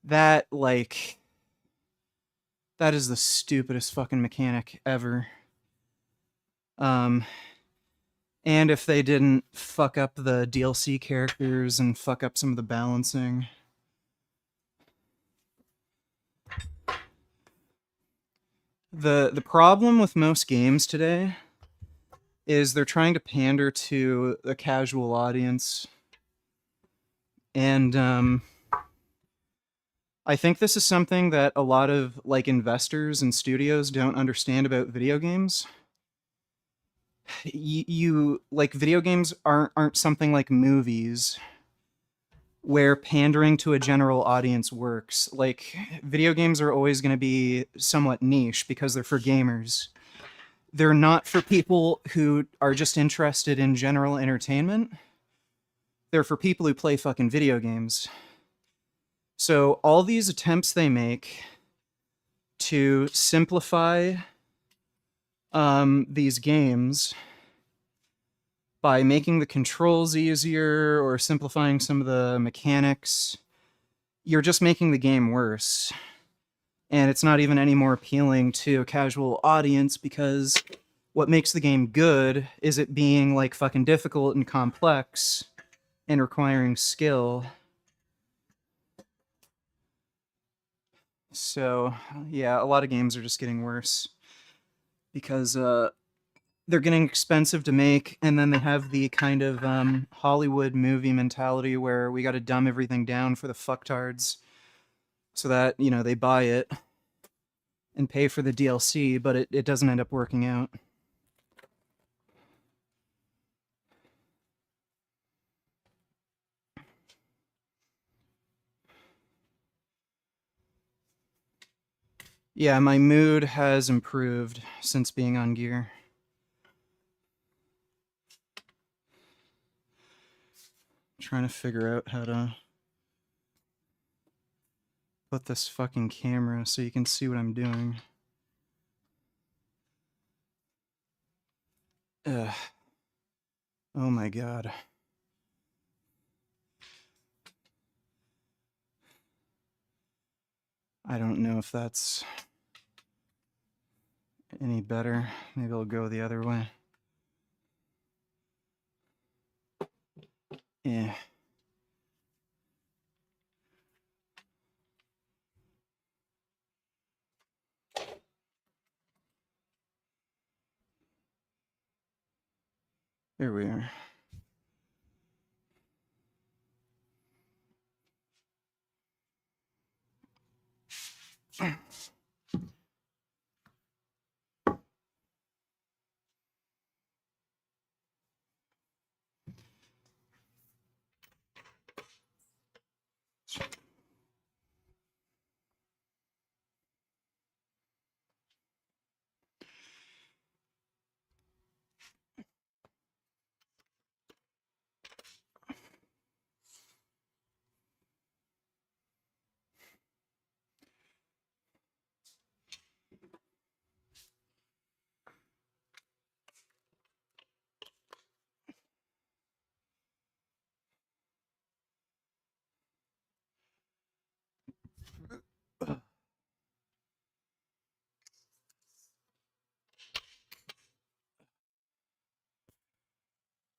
S1: That, like... That is the stupidest fucking mechanic ever. And if they didn't fuck up the DLC characters and fuck up some of the balancing. The problem with most games today is they're trying to pander to a casual audience. And I think this is something that a lot of like investors and studios don't understand about video games. You like video games aren't something like movies where pandering to a general audience works. Like, video games are always going to be somewhat niche because they're for gamers. They're not for people who are just interested in general entertainment. They're for people who play fucking video games. So all these attempts they make to simplify these games by making the controls easier or simplifying some of the mechanics, you're just making the game worse. And it's not even any more appealing to a casual audience because what makes the game good is it being like fucking difficult and complex and requiring skill. So, yeah, a lot of games are just getting worse because they're getting expensive to make, and then they have the kind of Hollywood movie mentality where we got to dumb everything down for the fucktards so that, you know, they buy it and pay for the DLC, but it doesn't end up working out. Yeah, my mood has improved since being on gear. Trying to figure out how to put this fucking camera so you can see what I'm doing. Ugh. Oh my god. I don't know if that's any better. Maybe I'll go the other way. Yeah. There we are.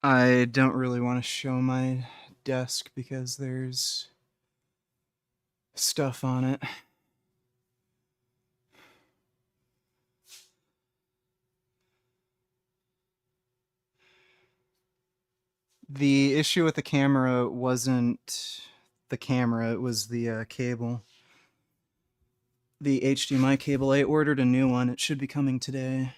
S1: I don't really want to show my desk because there's stuff on it. The issue with the camera wasn't the camera, it was the cable. The HDMI cable, I ordered a new one. It should be coming today.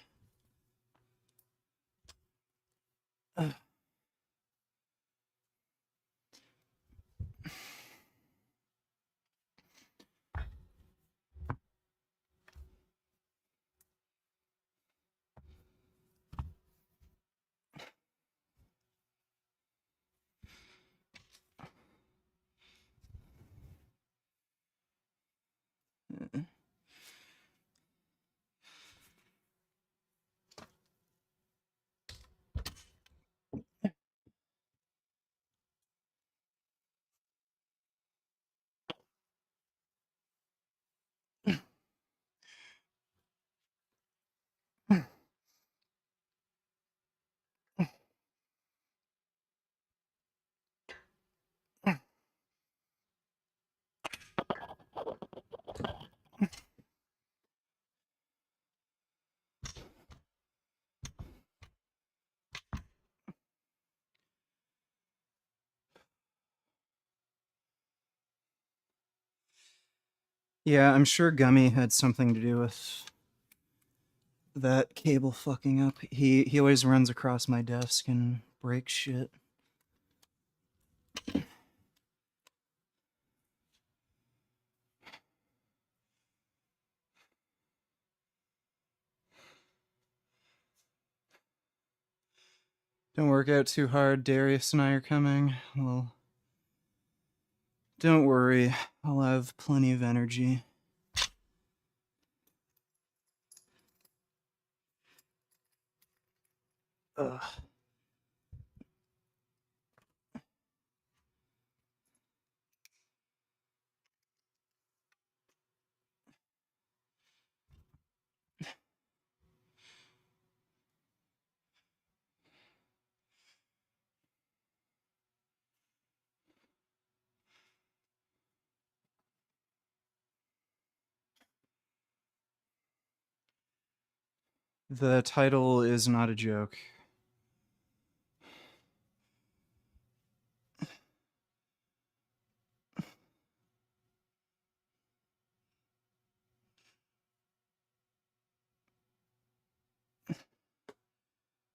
S1: Yeah, I'm sure Gummy had something to do with that cable fucking up. He always runs across my desk and breaks shit. Don't work out too hard. Darius and I are coming. Well, don't worry. I'll have plenty of energy. Ugh. The title is not a joke.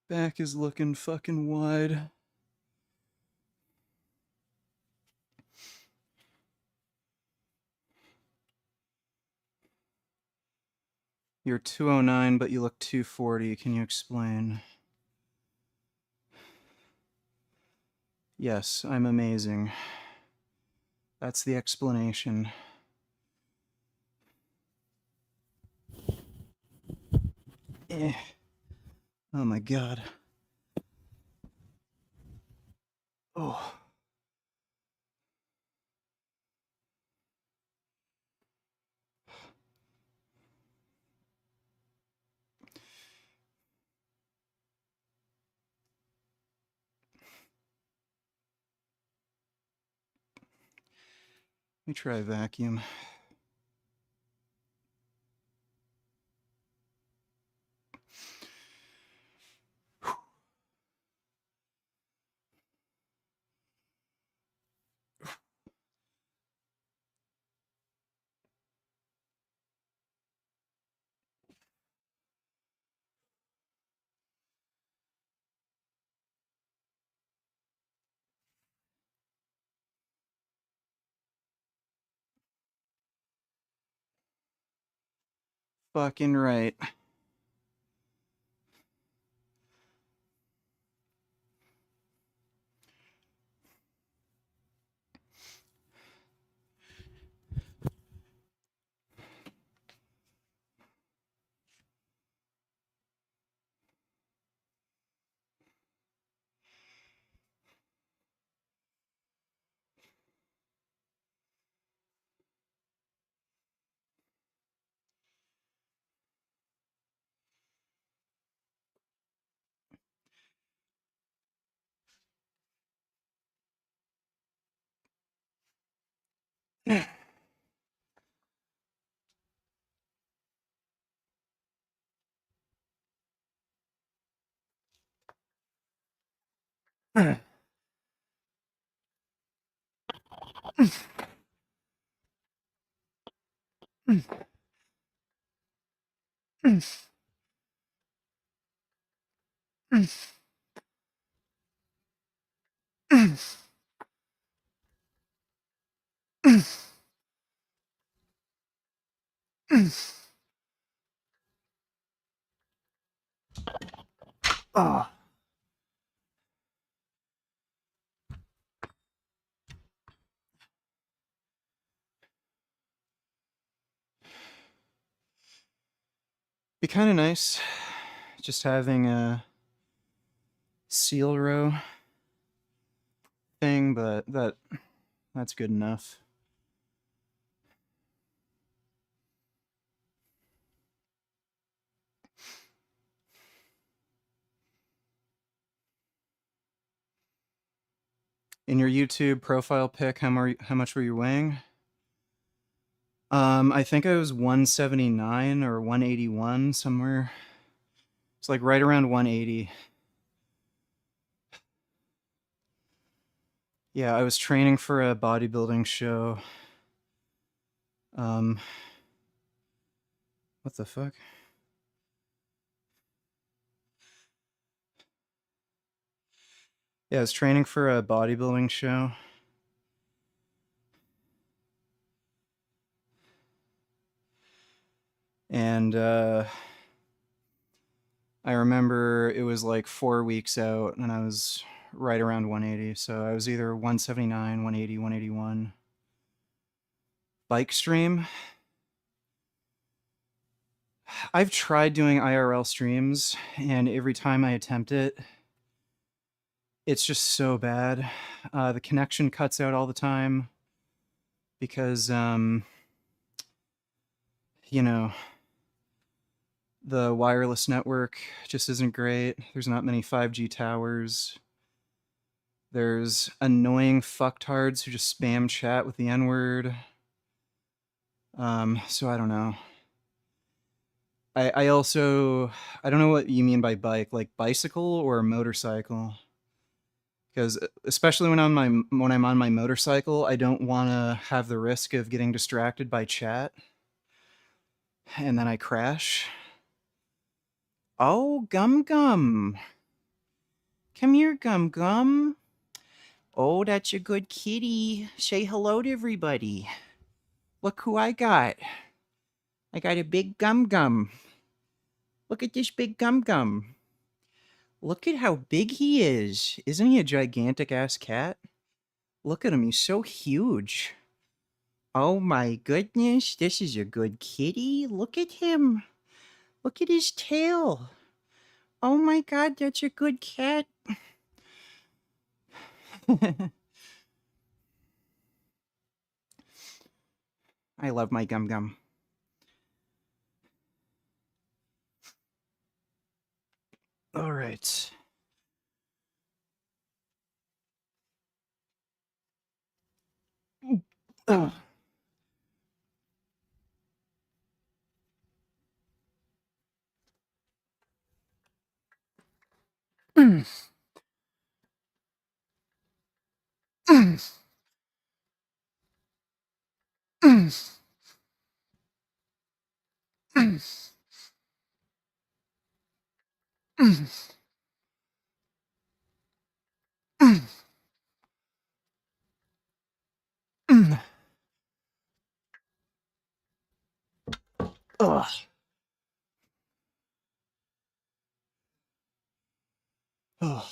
S1: Back is looking fucking wide. You're 209, but you look 240. Can you explain? Yes, I'm amazing. That's the explanation. Eh. Oh my god. Oh. Let me try a vacuum. Fucking right. Oh. Be kind of nice just having a seal row thing, but that's good enough. In your YouTube profile pic, how much were you weighing? I think I was 179 or 181 somewhere. It's like right around 180. Yeah, I was training for a bodybuilding show. What the fuck? Yeah, I was training for a bodybuilding show. And I remember it was like 4 weeks out and I was right around 180. So I was either 179, 180, 181. Bike stream. I've tried doing IRL streams, and every time I attempt it, it's just so bad. The connection cuts out all the time because, you know, the wireless network just isn't great. There's not many 5G towers. There's annoying fucktards who just spam chat with the N-word. So I don't know. I also I don't know what you mean by bike, like bicycle or motorcycle. Because especially when I'm on my motorcycle, I don't want to have the risk of getting distracted by chat and then I crash. Oh, Gum Gum. Come here, Gum Gum. Oh, that's a good kitty. Say hello to everybody. Look who I got. I got a big Gum Gum. Look at this big Gum Gum. Look at how big he is. Isn't he a gigantic ass cat? Look at him, he's so huge. Oh my goodness, this is a good kitty. Look at him. Look at his tail. Oh my god, that's a good cat. I love my Gum Gum. All right. Ugh. Mm. Mm. Mm. Mm. Mm. Mm. Mm. Ugh. Ugh.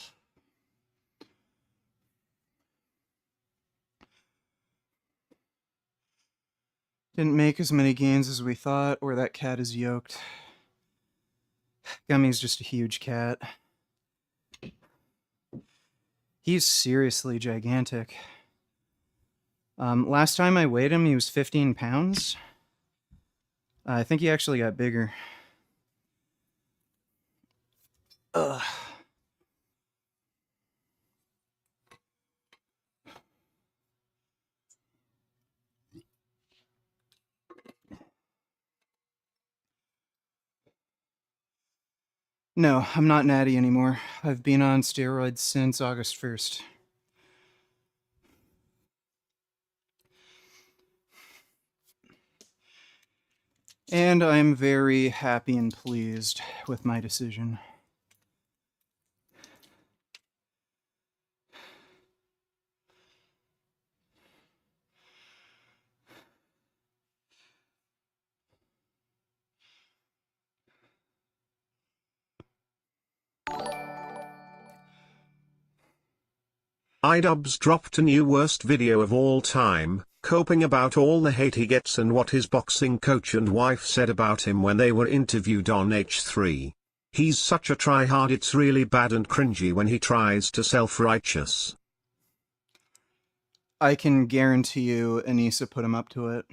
S1: Didn't make as many gains as we thought, or that cat is yoked. Gummy's just a huge cat. He's seriously gigantic. Last time I weighed him, he was 15 pounds. I think he actually got bigger. Ugh. No, I'm not natty anymore. I've been on steroids since August 1st. And I'm very happy and pleased with my decision.
S2: iDubbbz dropped a new worst video of all time, coping about all the hate he gets and what his boxing coach and wife said about him when they were interviewed on H3. He's such a tryhard, it's really bad and cringy when he tries to self-righteous.
S1: I can guarantee you Anissa put him up to it.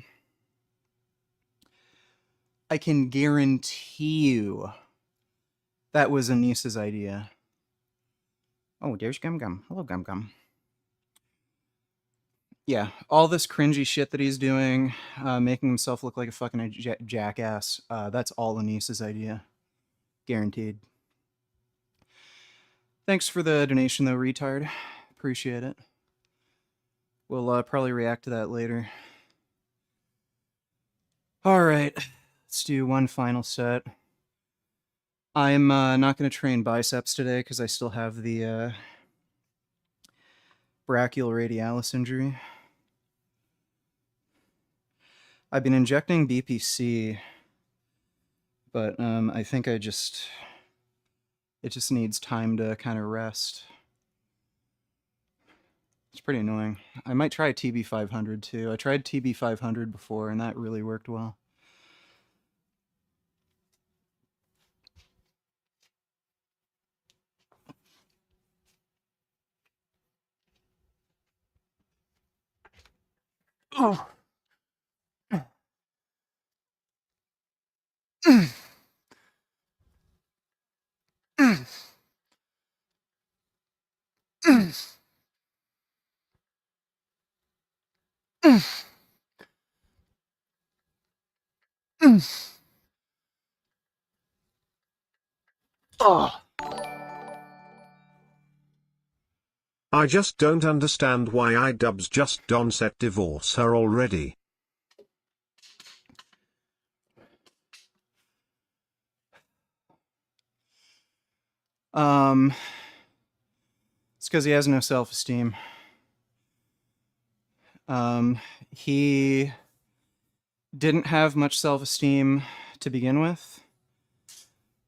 S1: I can guarantee you that was Anissa's idea. Oh, there's Gum Gum. Hello, Gum Gum. Yeah, all this cringy shit that he's doing, making himself look like a fucking jackass, that's all Anissa's idea. Guaranteed. Thanks for the donation, though, retard. Appreciate it. We'll probably react to that later. All right, let's do one final set. I'm not going to train biceps today because I still have the brachial radialis injury. I've been injecting BPC, but I think it just needs time to kind of rest. It's pretty annoying. I might try TB500 too. I tried TB500 before and that really worked well. Oh. Oh.
S2: I just don't understand why iDubbbz just don't set divorce her already.
S1: It's because he has no self-esteem. He didn't have much self-esteem to begin with,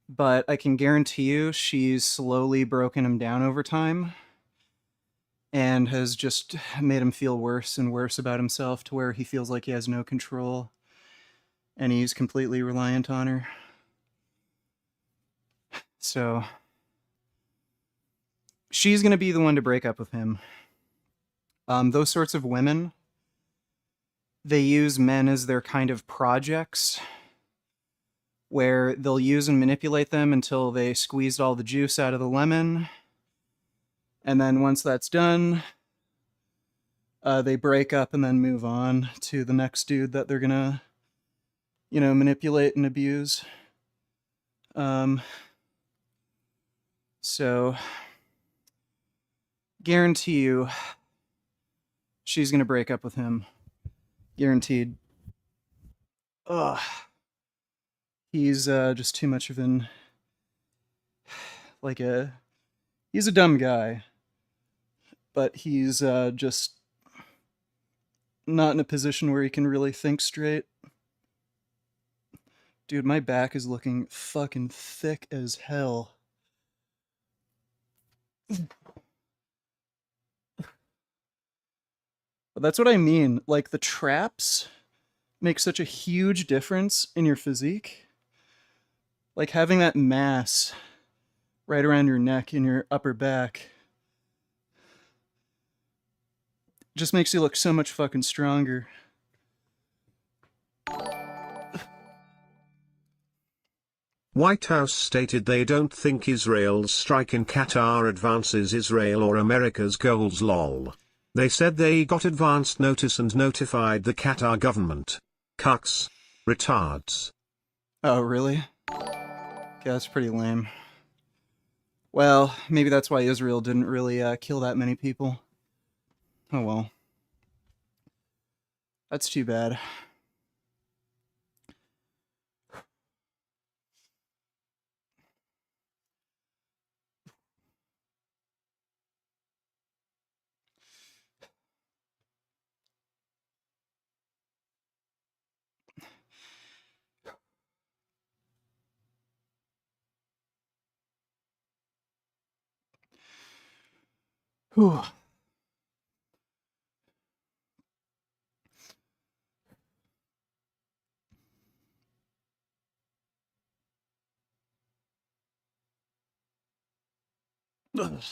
S1: but I can guarantee you she's slowly broken him down over time and has just made him feel worse and worse about himself to where he feels like he has no control and he's completely reliant on her. So she's going to be the one to break up with him. Those sorts of women, they use men as their kind of projects where they'll use and manipulate them until they squeezed all the juice out of the lemon. And then once that's done, they break up and then move on to the next dude that they're gonna, manipulate and abuse. So, guarantee you, she's gonna break up with him. Guaranteed. Ugh. He's just too much of an, he's a dumb guy, but he's just not in a position where he can really think straight. Dude, my back is looking fucking thick as hell. But that's what I mean. Like, the traps make such a huge difference in your physique. Like, having that mass right around your neck and your upper back just makes you look so much fucking stronger.
S2: White House stated they don't think Israel's strike in Qatar advances Israel or America's goals lol. They said they got advanced notice and notified the Qatar government. Cucks. Retards.
S1: Oh, really? Okay, that's pretty lame. Well, maybe that's why Israel didn't really kill that many people. Oh well. That's too bad. Whew. Ugh.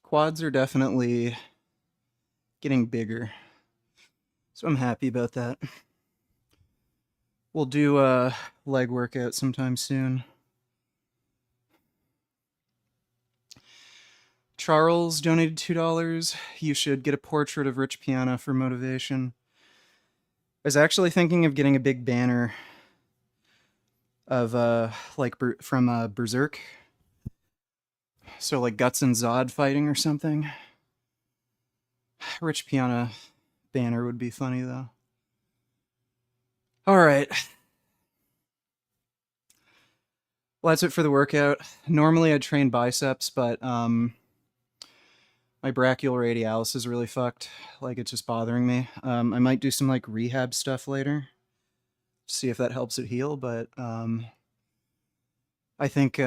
S1: Quads are definitely getting bigger, so I'm happy about that. We'll do a leg workout sometime soon. Charles donated $2. You should get a portrait of Rich Piana for motivation. I was actually thinking of getting a big banner of from Berserk. So like Guts and Zod fighting or something. Rich Piana banner would be funny though. All right. Well, that's it for the workout. Normally I'd train biceps, but my brachial radialis is really fucked. Like, it's just bothering me. I might do some like rehab stuff later, see if that helps it heal. But I think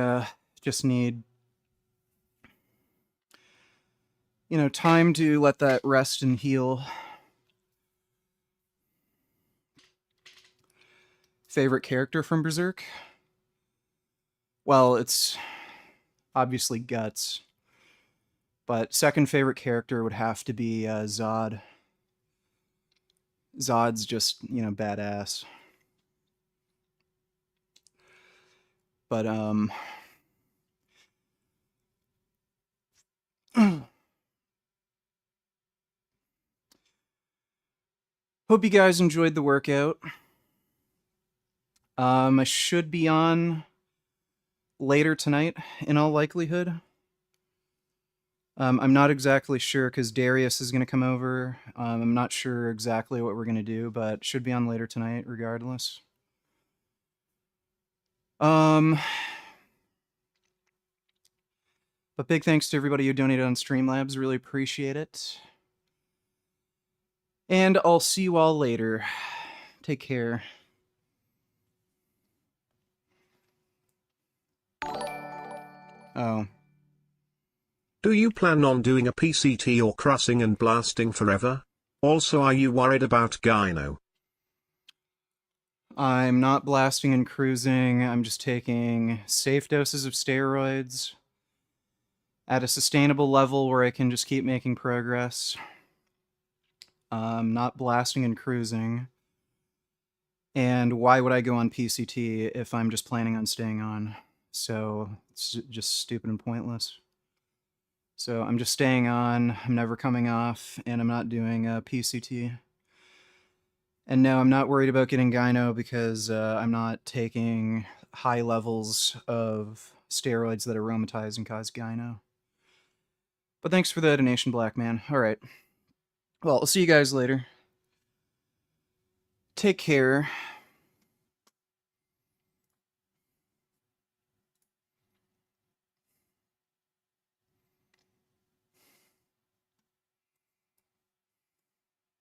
S1: just need time to let that rest and heal. Favorite character from Berserk? Well, it's obviously Guts, But second favorite character would have to be Zod. Zod's just, you know, badass. But hope you guys enjoyed the workout. I should be on later tonight, in all likelihood. I'm not exactly sure because Darius is going to come over. I'm not sure exactly what we're going to do, but should be on later tonight regardless. But big thanks to everybody who donated on Streamlabs. Really appreciate it. And I'll see you all later. Take care. Oh.
S2: Do you plan on doing a PCT or crossing and blasting forever? Also, are you worried about Gyno?
S1: I'm not blasting and cruising. I'm just taking safe doses of steroids at a sustainable level where I can just keep making progress. Not blasting and cruising. And why would I go on PCT if I'm just planning on staying on? So it's just stupid and pointless. So I'm just staying on, I'm never coming off, and I'm not doing PCT. And no, I'm not worried about getting gyno because I'm not taking high levels of steroids that aromatize and cause gyno. But thanks for the donation, Black Man. All right. Well, I'll see you guys later. Take care.